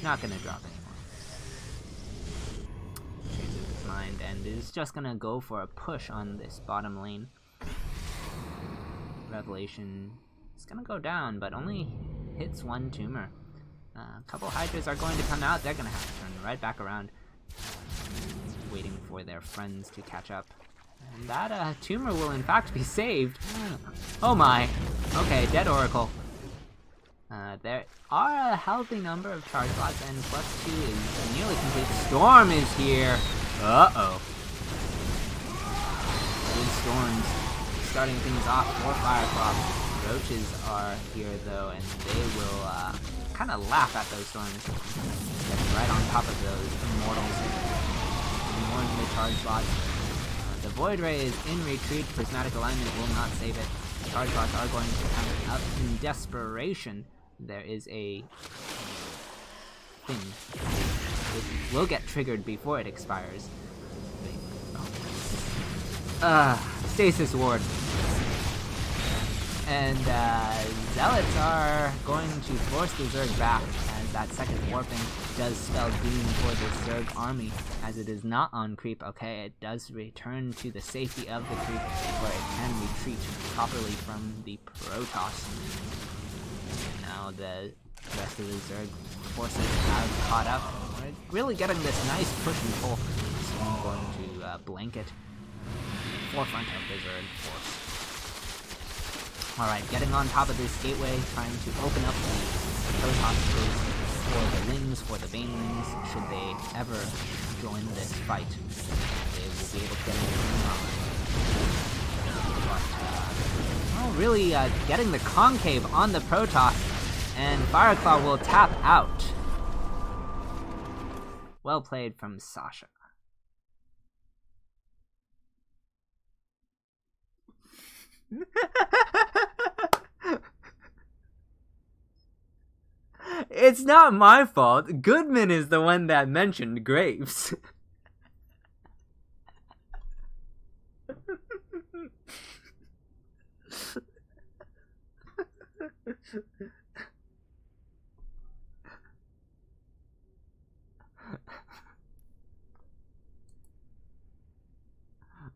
not gonna drop anymore. Changes his mind and is just gonna go for a push on this bottom lane. Revelation is gonna go down, but only hits 1 tumor. A couple Hydras are going to come out. They're gonna have to turn right back around, waiting for their friends to catch up. And that tumor will in fact be saved. Oh my. Okay, dead Oracle. There are a healthy number of charge slots, and +2 is nearly complete. Storm is here. Uh-oh. Good Storms starting things off for Fireclaw. Roaches are here though, and they will kind of laugh at those storms. Getting right on top of those immortals. Ignoring the charge slots. The Void Ray is in retreat. Prismatic Alignment will not save it. Charge slots are going to come up in desperation. There is a thing. It will get triggered before it expires. Stasis Ward. And Zealots are going to force the Zerg back, as that second warping does spell doom for the Zerg army, as it is not on creep. Okay, it does return to the safety of the creep, where it can retreat properly from the Protoss. Now the rest of the Zerg forces have caught up. We're really getting this nice push and pull. So I'm going to blanket the forefront of the Zerg force. Alright, getting on top of this gateway, trying to open up the Protoss space for the Lings, for the Banelings, should they ever join this fight. They will be able to get in the ring on. But, really getting the concave on the Protoss, and Fireclaw will tap out. Well played from Sasha. It's not my fault. Goodman is the one that mentioned grapes.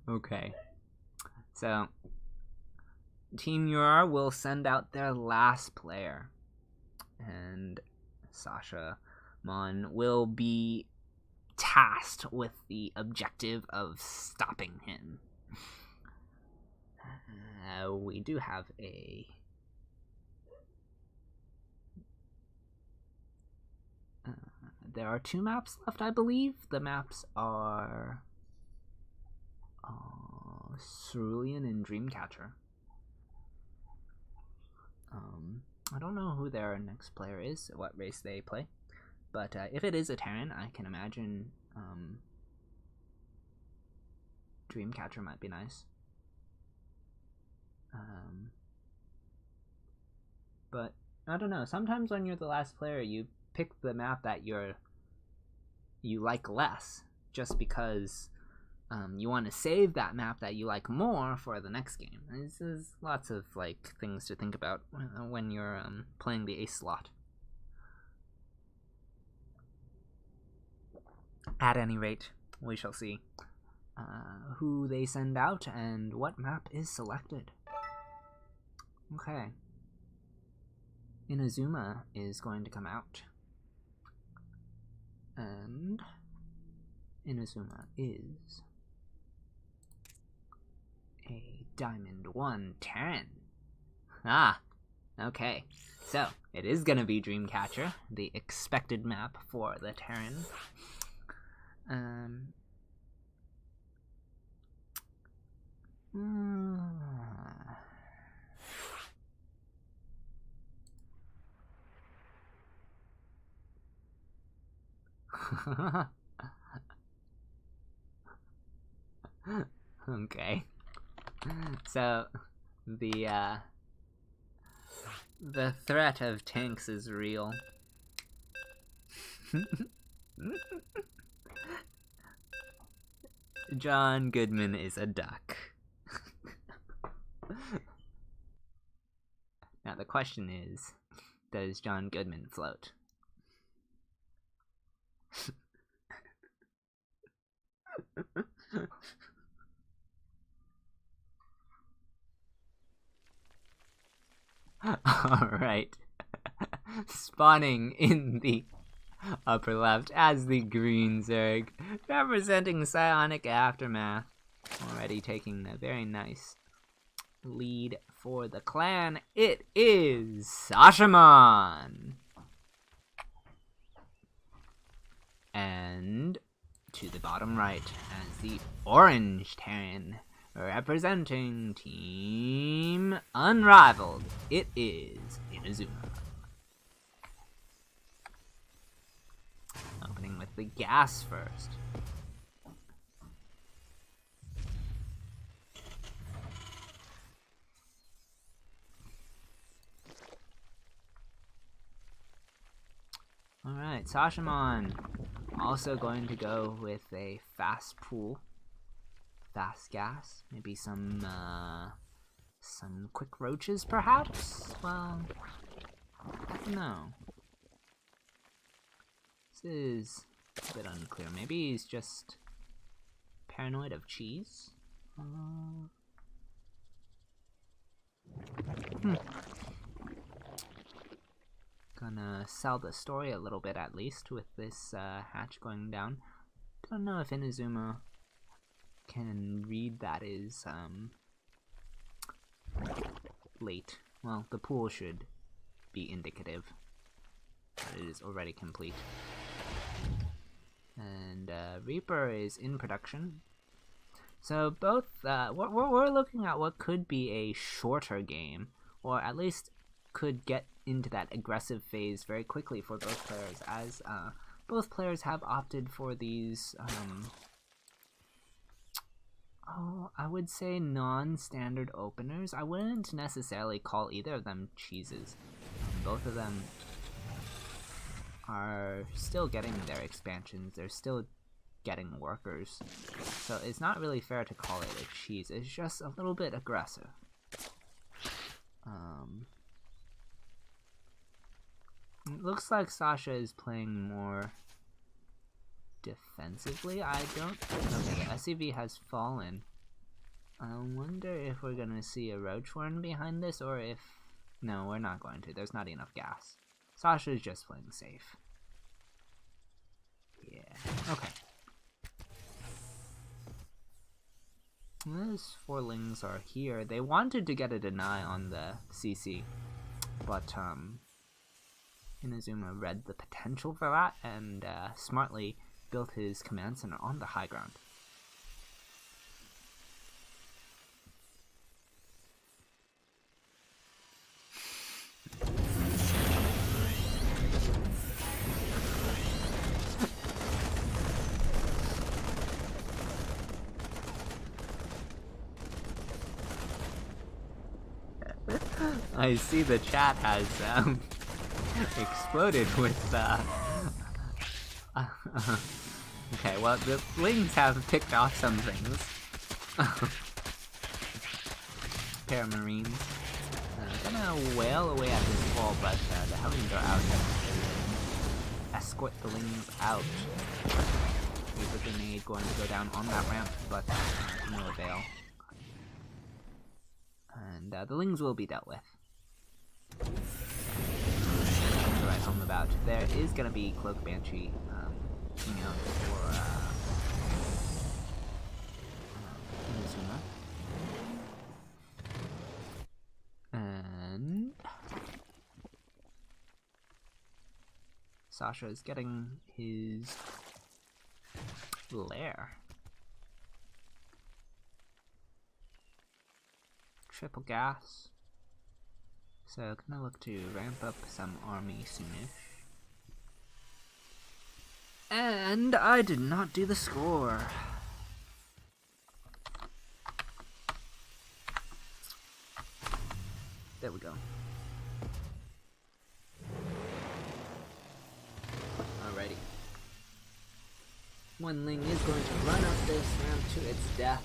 Okay. So, TeamUR will send out their last player. And Sasha Mon will be tasked with the objective of stopping him. We do have a... there are 2 maps left, I believe. The maps are... Cerulean and Dreamcatcher. I don't know who their next player is, what race they play, but if it is a Terran, I can imagine Dreamcatcher might be nice. But I don't know, sometimes when you're the last player, you pick the map that you like less, just because you want to save that map that you like more for the next game. There's lots of like things to think about when you're playing the ace slot. At any rate, we shall see who they send out and what map is selected. Okay. Inazuma is going to come out. And Inazuma is a Diamond 1 Terran. Ah, okay. So, it is gonna be Dreamcatcher, the expected map for the Terran. Okay. So, the threat of tanks is real. John Goodman is a duck. Now the question is, does John Goodman float? Alright. Spawning in the upper left as the green Zerg, representing Psionic Aftermath. Already taking a very nice lead for the clan. It is Sashamon! And to the bottom right as the orange Terran, representing Team Unrivaled. It is Inazuma. Opening with the gas first. Alright, Sashamon also going to go with a fast pool. Fast gas. Maybe some quick roaches, perhaps? Well, I don't know. This is a bit unclear. Maybe he's just paranoid of cheese? Gonna sell the story a little bit, at least, with this hatch going down. Don't know if Inazuma can read that is late. Well, the pool should be indicative that it is already complete. And Reaper is in production. So both, we're looking at what could be a shorter game, or at least could get into that aggressive phase very quickly for both players, as both players have opted for these I would say non-standard openers. I wouldn't necessarily call either of them cheeses. Both of them are still getting their expansions. They're still getting workers. So it's not really fair to call it a cheese. It's just a little bit aggressive. It looks like Sasha is playing more defensively. Okay, the SCV has fallen. I wonder if we're gonna see a Roachworm behind this, or if... No, we're not going to. There's not enough gas. Sasha's just playing safe. Yeah, okay. Those forlings are here. They wanted to get a deny on the CC, but Inazuma read the potential for that and smartly built his command center on the high ground. I see the chat has exploded with okay, well the Lings have picked off some things. Paramarines. Gonna wail away at this wall, but the Hellions are out. Escort the Lings out. Reaper Grenade going to go down on that ramp, but to no avail. And the Lings will be dealt with. To write home about. There is gonna be Cloak Banshee coming out for Inazuma. And Sasha is getting his lair. Triple gas. So gonna look to ramp up some army soonish. And I did not do the score. There we go. Alrighty. One Ling is going to run up this ramp to its death,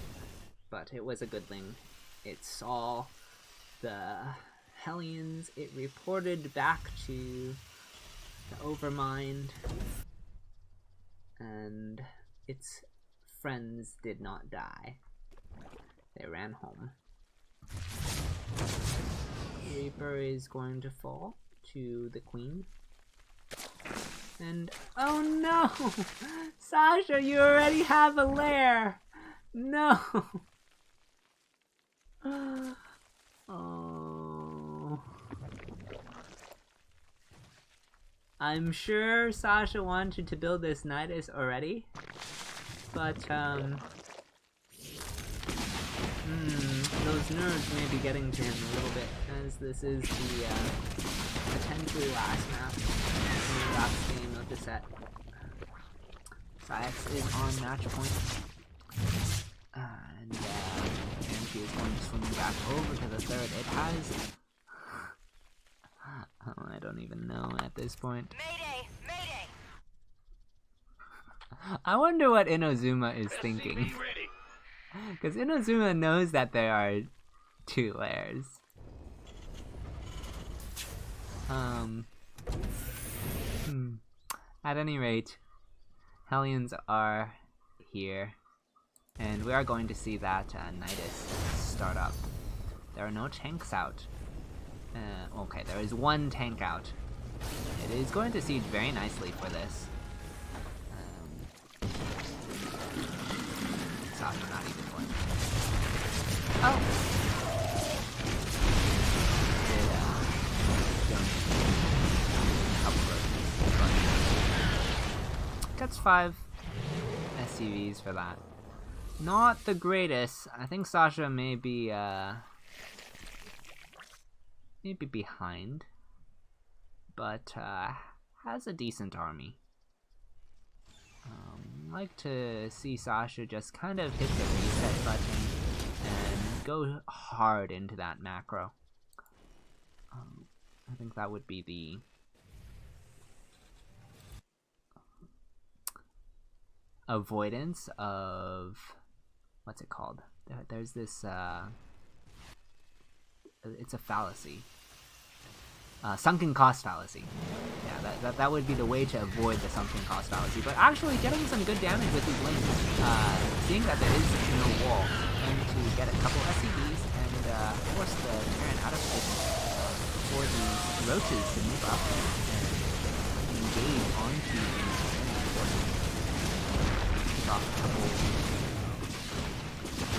but it was a good Ling. It saw the Hellions, it reported back to the Overmind, and its friends did not die. They ran home. Reaper is going to fall to the Queen. And oh no! Sasha, you already have a lair! No! Oh. I'm sure Sasha wanted to build this Nidus already, but those nerves may be getting to him a little bit, as this is the potentially last map, the last game of the set. PsiX is on match point, and Banshee is going to swing back over to the third. It has... oh, I don't even know at this point. Mayday! Mayday! I wonder what Inazuma is thinking. Because Inazuma knows that there are 2 lairs. At any rate, Hellions are here, and we are going to see that Nidus start up. There are no tanks out. Okay, there is 1 tank out. It is going to siege very nicely for this. Sasha not even going. Oh! Gets 5 SCVs for that. Not the greatest. I think Sasha may be behind, but has a decent army. Like to see Sasha just kind of hit the reset button and go hard into that macro. I think that would be the avoidance of, what's it called? There's this it's a fallacy. Sunken cost fallacy. Yeah, that would be the way to avoid the sunken cost fallacy. But actually getting some good damage with these Lings, seeing that there is no wall, and to get a couple SCVs and force the Terran out of position for these roaches to move up and engage onto these reinforcements. Pick off a couple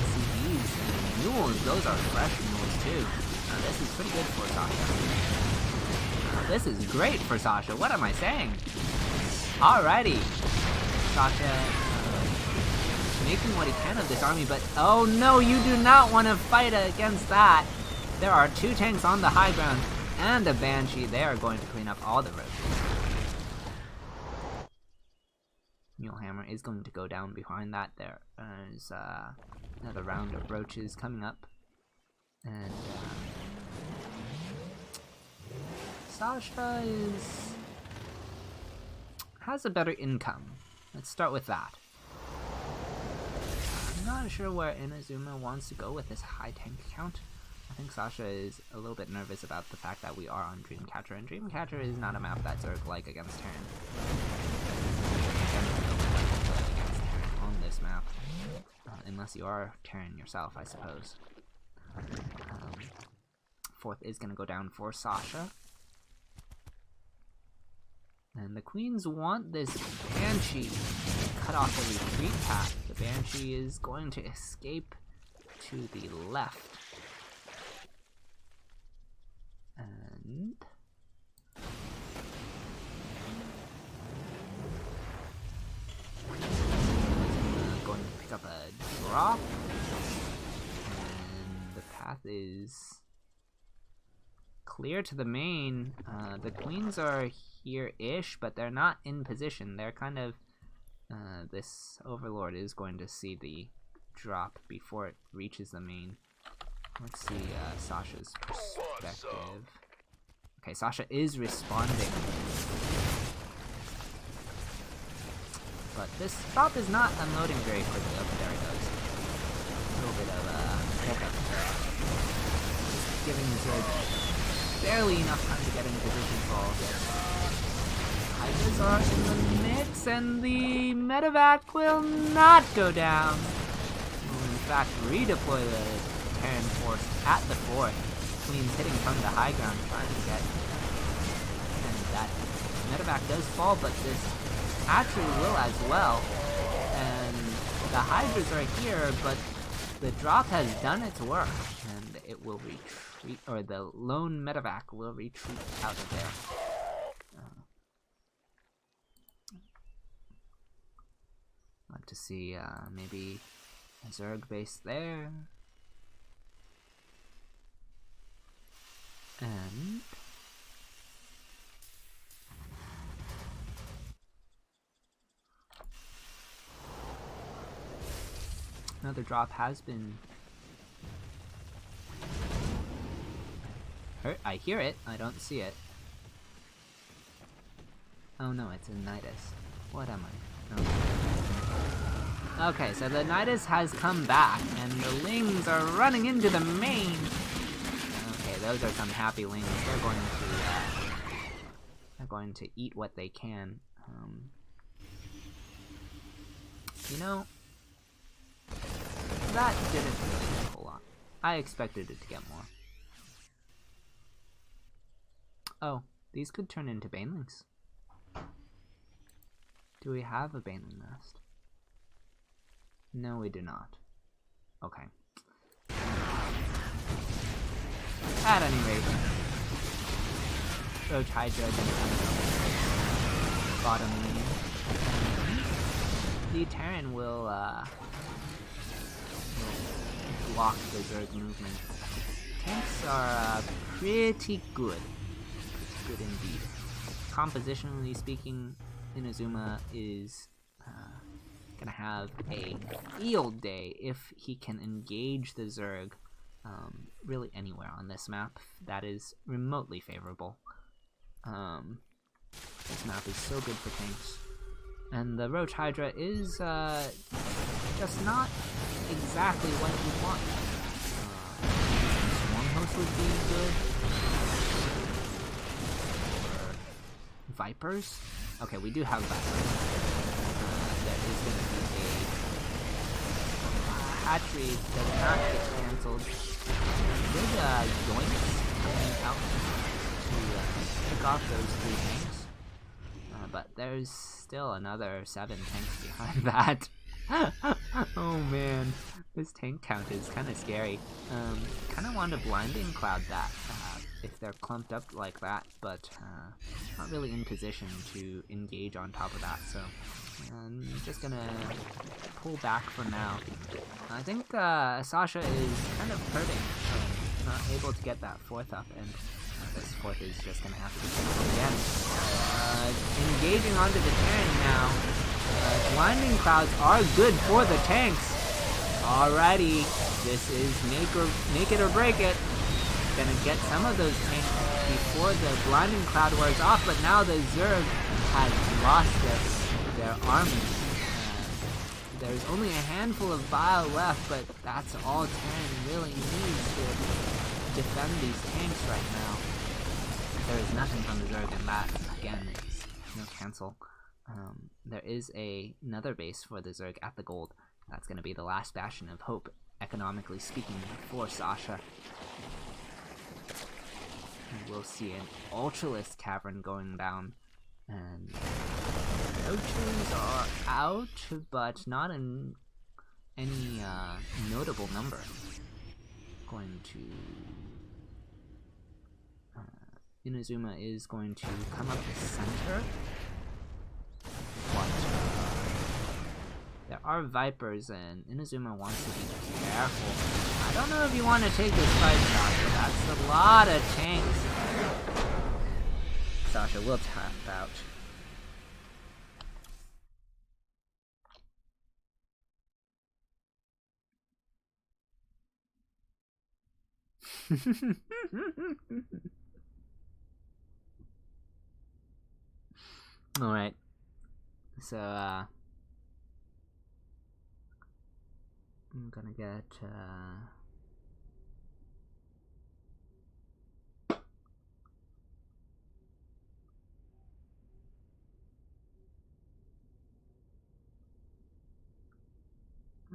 SCVs and mules. Those are fresh mules too. This is pretty good for Sasha. This is great for Sasha. What am I saying? Alrighty. Sasha making what he can of this army, but oh no, you do not want to fight against that. There are 2 tanks on the high ground and a Banshee. They are going to clean up all the roaches. Mulehammer is going to go down behind that. There is another round of roaches coming up. And Sasha has a better income. Let's start with that. I'm not sure where Inazuma wants to go with this high tank count. I think Sasha is a little bit nervous about the fact that we are on Dreamcatcher, and Dreamcatcher is not a map that Zerg like against Terran. Against Terran on this map, unless you are Terran yourself, I suppose. Fourth is going to go down for Sasha. And the Queens want this Banshee to cut off the retreat path. The Banshee is going to escape to the left. And going to pick up a drop. And the path is clear to the main. The Queens are here-ish, but they're not in position. They're kind of... this Overlord is going to see the drop before it reaches the main. Let's see Sasha's perspective. Okay, Sasha is responding. But this drop is not unloading very quickly. Oh, there it goes. A little bit of a hiccup. Just giving Zerg barely enough time to get in position for all of this. Hydras are in the mix, and the medevac will not go down. Will in fact redeploy the Terran force at the fourth. Queens hitting from the high ground, trying to get, and that medevac does fall, but this actually will as well. And the Hydras are here, but the drop has done its work, and it will retreat, or the lone medevac will retreat out of there. Like to see maybe a Zerg base there. And another drop has been hurt. I hear it, I don't see it. Oh no, it's a Nidus. What am I? Oh. Okay, so the Nidus has come back, and the Lings are running into the main. Okay, those are some happy Lings. They're going to eat what they can. You know, that didn't really do a whole lot. I expected it to get more. Oh, these could turn into Banelings. Do we have a Baneling nest? No, we do not. Okay. At any rate, Roach Hydra gonna come bottom lane. The Terran will block the Zerg movement. Tanks are pretty good. Pretty good indeed. Compositionally speaking, Inazuma is gonna have a field day if he can engage the Zerg really anywhere on this map that is remotely favorable. This map is so good for tanks. And the Roach Hydra is just not exactly what you want. Swarm Host would be good. Or Vipers? Okay, we do have Vipers. There is going to be a hatchery that will not get cancelled. Good yoinks coming out to pick off those 3 tanks. But there's still another 7 tanks behind that. Oh man, this tank count is kind of scary. Kind of want to blinding cloud that if they're clumped up like that, but not really in position to engage on top of that, so I'm just gonna pull back for now. I think Sasha is kind of hurting, not able to get that 4th up, and this 4th is just gonna have to be cancelled again. Engaging onto the Terran now. Blinding clouds are good for the tanks. Alrighty, this is make it or break it. Gonna get some of those tanks before the blinding cloud wears off, but now the Zerg has lost their army. There's only a handful of bile left, but that's all Terran really needs to defend these tanks right now. There is nothing from the Zerg, and that, again, is no cancel. There is another base for the Zerg at the gold. That's going to be the last bastion of hope, economically speaking, for Sasha. And we'll see an Ultralisk Cavern going down. And no trees are out, but not in any notable number. Going to... Inazuma is going to come up the center. But there are Vipers, and Inazuma wants to be careful. I don't know if you want to take this fight, Sasha. That's a lot of tanks. Sasha will tap out. Alright. So, I'm gonna get,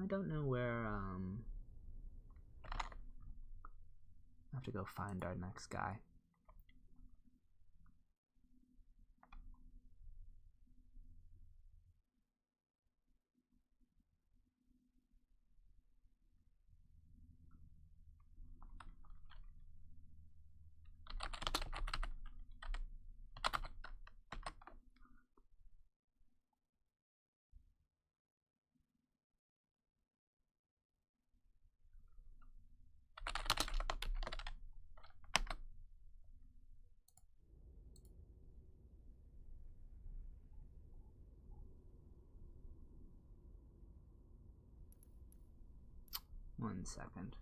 I don't know where, I have to go find our next guy. One second.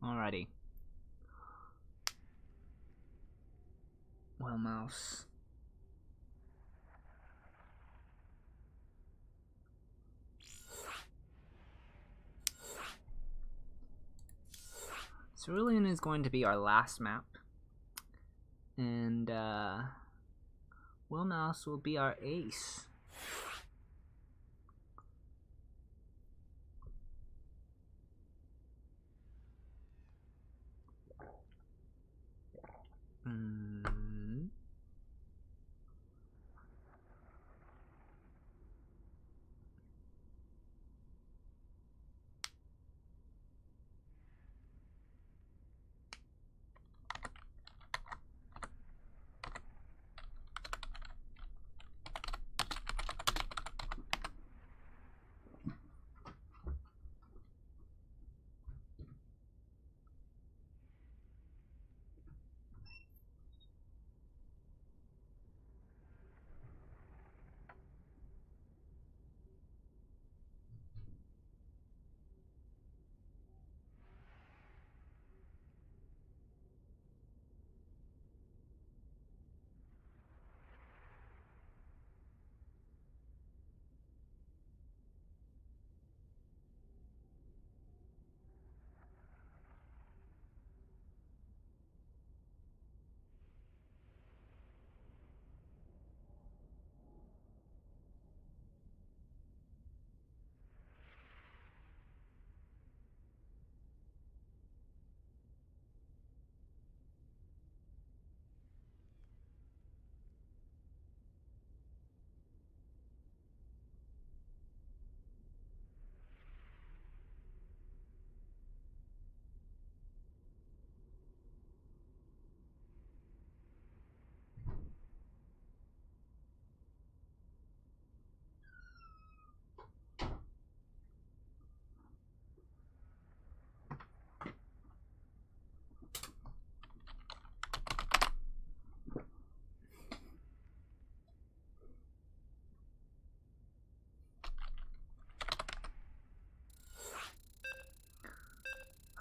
Alrighty. Well, mouse. Cerulean is going to be our last map. And, Will Mouse will be our ace.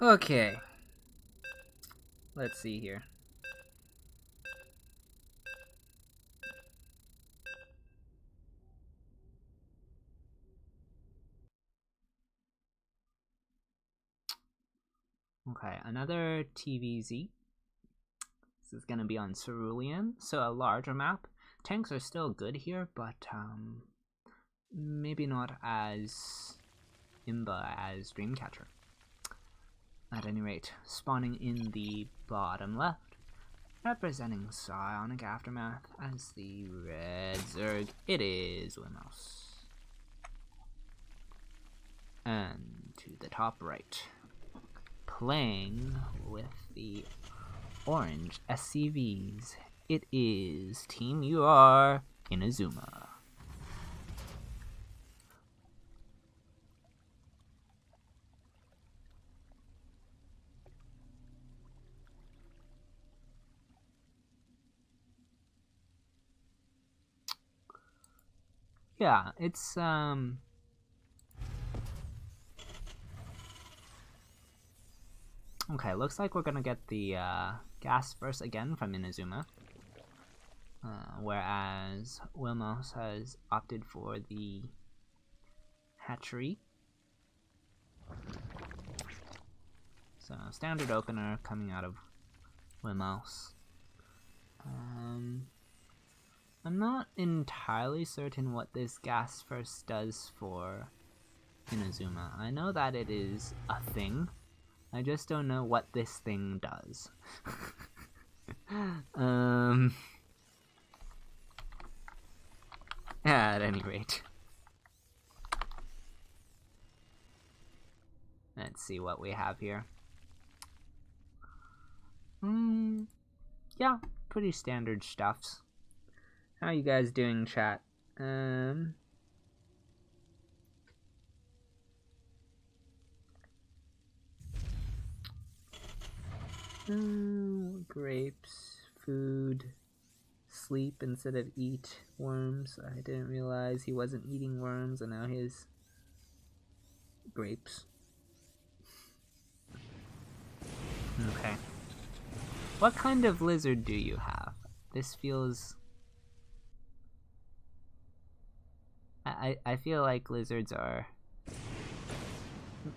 Okay. Let's see here. Okay, another TVZ. This is going to be on Cerulean, so a larger map. Tanks are still good here, but maybe not as imba as Dreamcatcher. At any rate, spawning in the bottom left, representing Psionic Aftermath as the red Zerg, it is Wimmouse. And to the top right, playing with the orange SCVs, it is TeamUR Inazuma. Yeah, it's okay, looks like we're gonna get the gas burst again from Inazuma. Whereas Wilmos has opted for the hatchery. So standard opener coming out of Wilmos. I'm not entirely certain what this gas first does for Inazuma. I know that it is a thing. I just don't know what this thing does. At any rate. Let's see what we have here. Yeah, pretty standard stuffs. How you guys doing, chat? Grapes, food, sleep instead of eat, worms. I didn't realize he wasn't eating worms, and now he's grapes. Okay. What kind of lizard do you have? This feels... I feel like lizards are...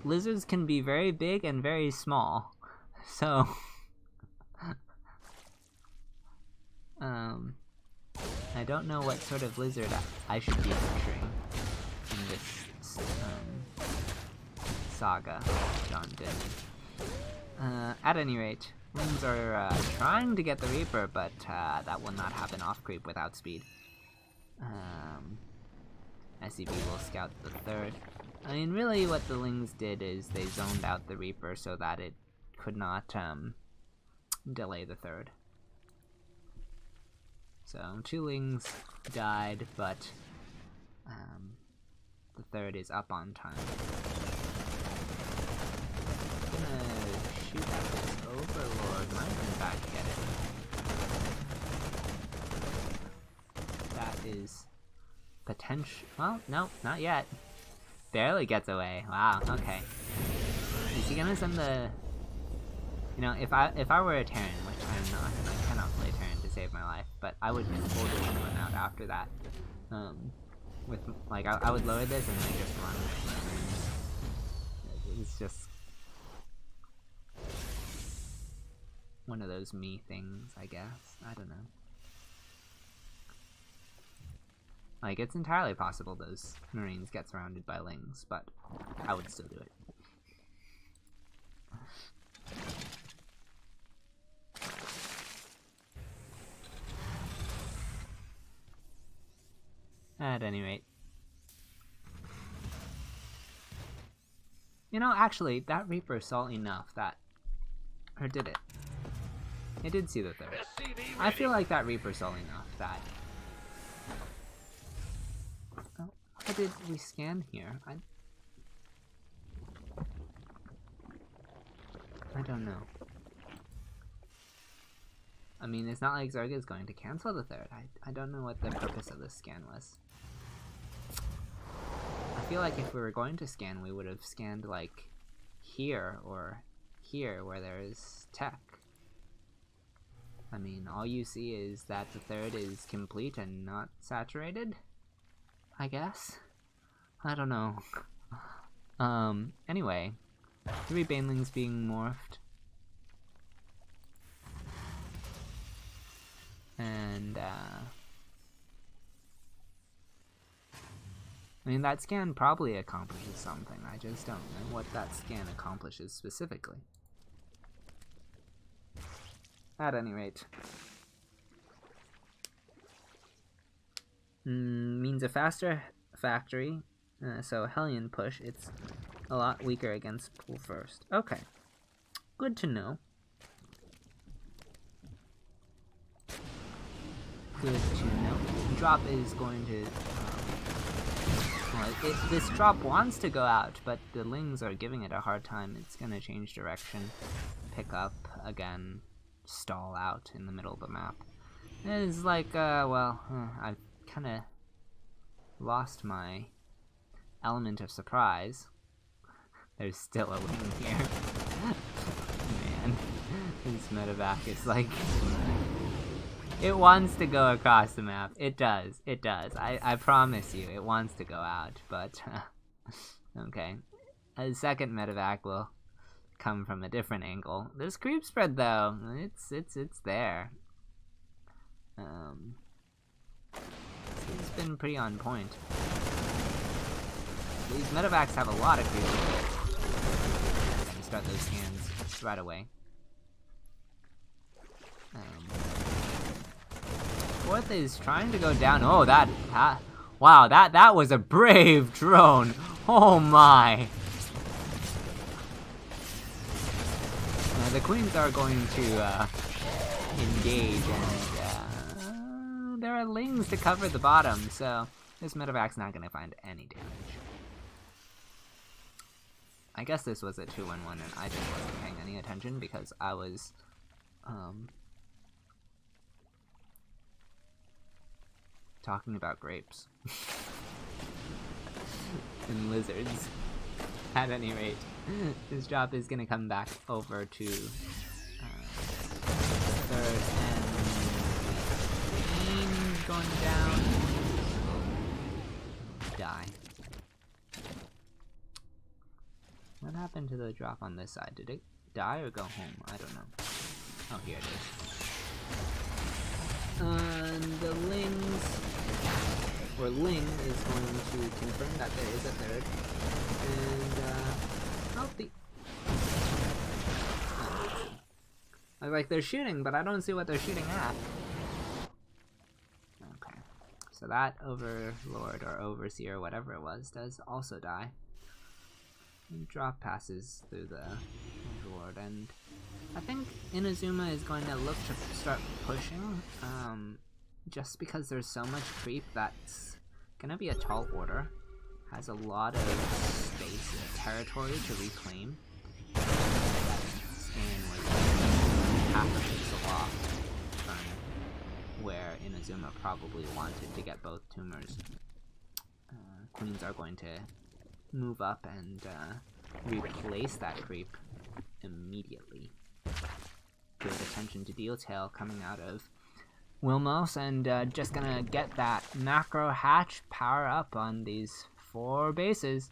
Lizards can be very big and very small. So... I don't know what sort of lizard I should be picturing in this saga John did. At any rate, Wings are trying to get the Reaper, but that will not happen off creep without speed. SCV will scout the third. I mean, really what the Lings did is they zoned out the Reaper so that it could not delay the third. So 2 Lings died, but the third is up on time. I'm gonna shoot at this Overlord. Might in fact get it. That is potential. Well, no, not yet. Barely gets away. Wow. Okay. Is he gonna send the? You know, if I were a Terran, which I'm not, I cannot play Terran to save my life, but I would totally run out after that. With like I would lower this and then just run. It's just one of those me things, I guess. I don't know. Like, it's entirely possible those Marines get surrounded by Lings, but I would still do it. At any rate. You know, actually, that Reaper saw enough that... Or did it? It did see the third. I feel like that Reaper saw enough that... Oh, how did we scan here? I don't know. I mean, it's not like Zerg is going to cancel the third. I don't know what the purpose of this scan was. I feel like if we were going to scan, we would have scanned, like, here, or here where there's tech. I mean, all you see is that the third is complete and not saturated, I guess? I don't know. Anyway, 3 banelings being morphed. And, I mean, that scan probably accomplishes something. I just don't know what that scan accomplishes specifically. At any rate. Means a faster factory, so Hellion push, it's a lot weaker against pool first. Okay. Good to know. Good to know. Drop is going to... well, this drop wants to go out, but the Lings are giving it a hard time. It's going to change direction, pick up again, stall out in the middle of the map. It's like, I've kind of lost my element of surprise. There's still a Ling here. Man, this medevac is like... it wants to go across the map. It does. It does. I promise you, it wants to go out, but... okay. A second medevac will come from a different angle. This creep spread, though, it's there. It's been pretty on point. These medevacs have a lot of creep. Gonna start those scans right away. Fourth is trying to go down. Oh, wow, that was a brave drone. Oh my. The queens are going to engage, and there are Lings to cover the bottom, so this medevac's not going to find any damage. I guess this was a 2-1-1, and I just wasn't paying any attention because I was talking about grapes and lizards. At any rate, this drop is gonna come back over to third, and going down. Die. What happened to the drop on this side? Did it die or go home? I don't know. Oh, here it is. And the Lings, or Ling, is going to confirm that there is a third. And, like they're shooting, but I don't see what they're shooting at. Okay. So that Overlord, or Overseer, whatever it was, does also die. And drop passes through the Overlord, and I think Inazuma is going to look to start pushing, just because there's so much creep that's gonna be a tall order. Has a lot of space and territory to reclaim. And was half a pixel off from where Inazuma probably wanted to get both tumors. Queens are going to move up and replace that creep immediately. Good attention to detail coming out of Wilmos, and just gonna get that macro hatch power up on these 4 bases.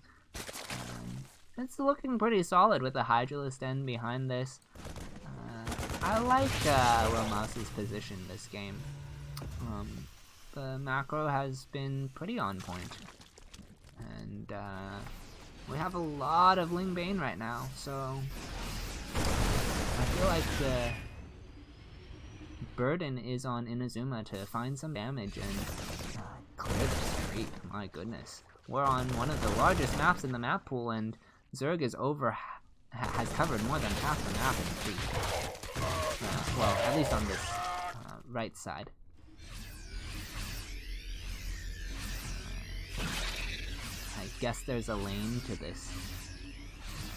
It's looking pretty solid with the Hydralisk end behind this. I like Wilmos's position this game. The macro has been pretty on point. And we have a lot of Ling Bane right now, so I feel like the burden is on Inazuma to find some damage and clear the streak. My goodness. We're on one of the largest maps in the map pool, and Zerg is has covered more than half the map in creep. Well, at least on this right side. I guess there's a lane to this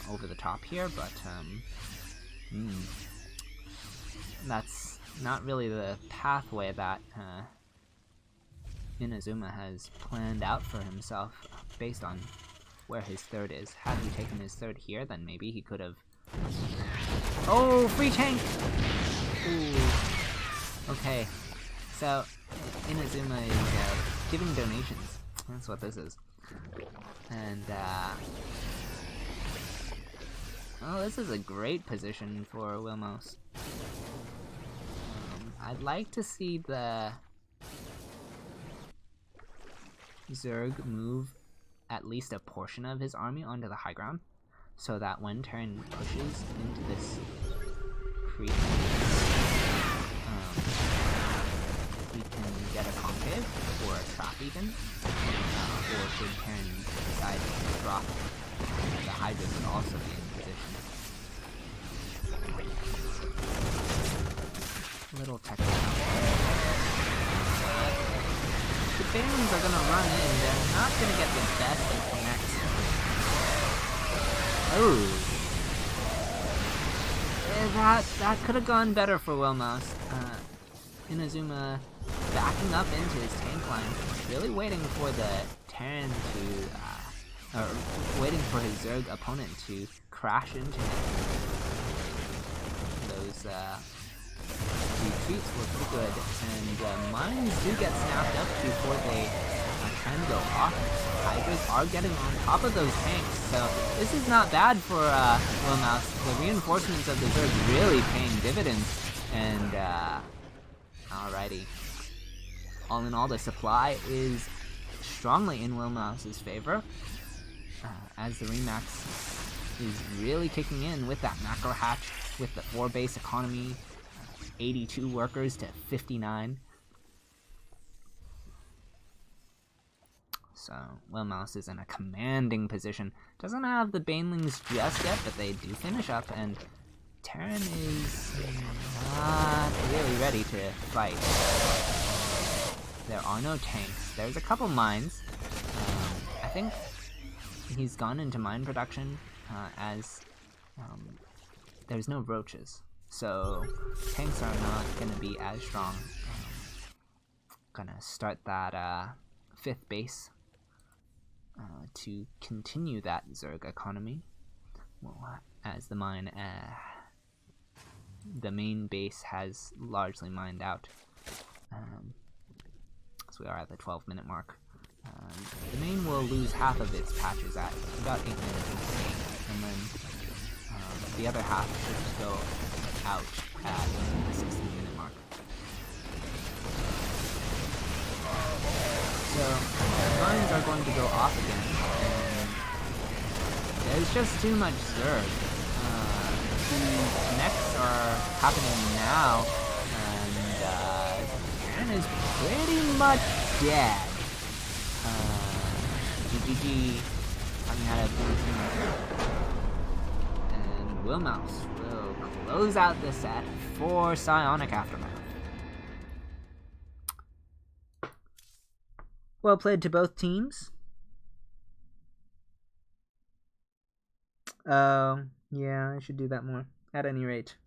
over the top here, but that's not really the pathway that Inazuma has planned out for himself based on where his third is. Had he taken his third here, then maybe he could have Oh, free tank! Ooh. Okay, so Inazuma is giving donations. That's what this is. And, oh, this is a great position for Wilmos. I'd like to see the Zerg move at least a portion of his army onto the high ground, so that when Terran pushes into this creep, we can get a concave or a trap even, or should Terran decide to drop, the Hydra could also be in position. Little technical. The Barons are gonna run in, they're not gonna get the best of connects. Oh! That could have gone better for Wilmos. Inazuma backing up into his tank line, really waiting for the Terran to, or waiting for his Zerg opponent to crash into him. Those, retreats were pretty good, and mines do get snapped up before they can go off. Hydras are getting on top of those tanks, so this is not bad for Wilmos. The reinforcements of the Zerg really paying dividends, and alrighty. All in all, the supply is strongly in Wilmos' favor, as the Remax is really kicking in with that macro hatch, with the 4-base economy, 82 workers to 59. So Wilmos is in a commanding position. Doesn't have the Banelings just yet, but they do finish up, and Terran is not really ready to fight. There are no tanks. There's a couple mines. I think he's gone into mine production as there's no roaches. So tanks are not going to be as strong. Gonna start that 5th base to continue that Zerg economy. Well, as the main base has largely mined out. So we are at the 12-minute mark. The main will lose half of its patches at about 8 minutes into the game, and then the other half should go out at the 16-minute mark. So mines are going to go off again, and there's just too much Zerg. The connects are happening now, and Terran is pretty much dead. GGG coming out of 14. And Wilmos will close out the set for Psionic Aftermath. Well played to both teams. Oh, yeah, I should do that more. At any rate.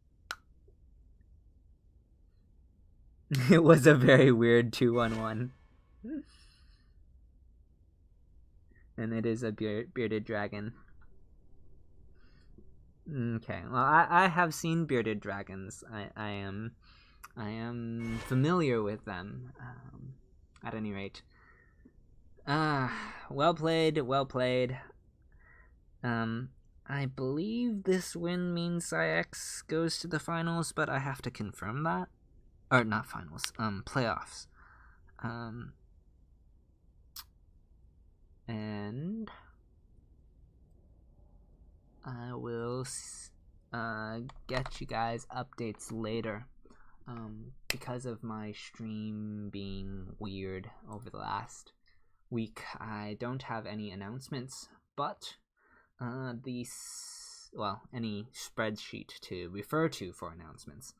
It was a very weird 2-1-1. And it is a bearded dragon. Okay, well, I have seen bearded dragons. I am familiar with them. At any rate. Well played, well played. I believe this win means PsiX goes to the finals, but I have to confirm that. Or not finals, playoffs. And I will get you guys updates later. Because of my stream being weird over the last week, I don't have any announcements, but any spreadsheet to refer to for announcements.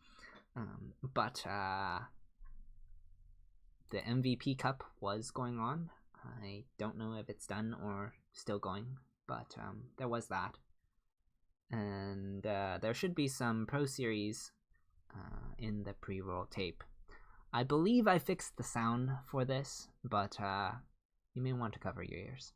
But the MVP Cup was going on. I don't know if it's done or still going, but there was that. And there should be some Pro Series in the pre-roll tape. I believe I fixed the sound for this, but you may want to cover your ears.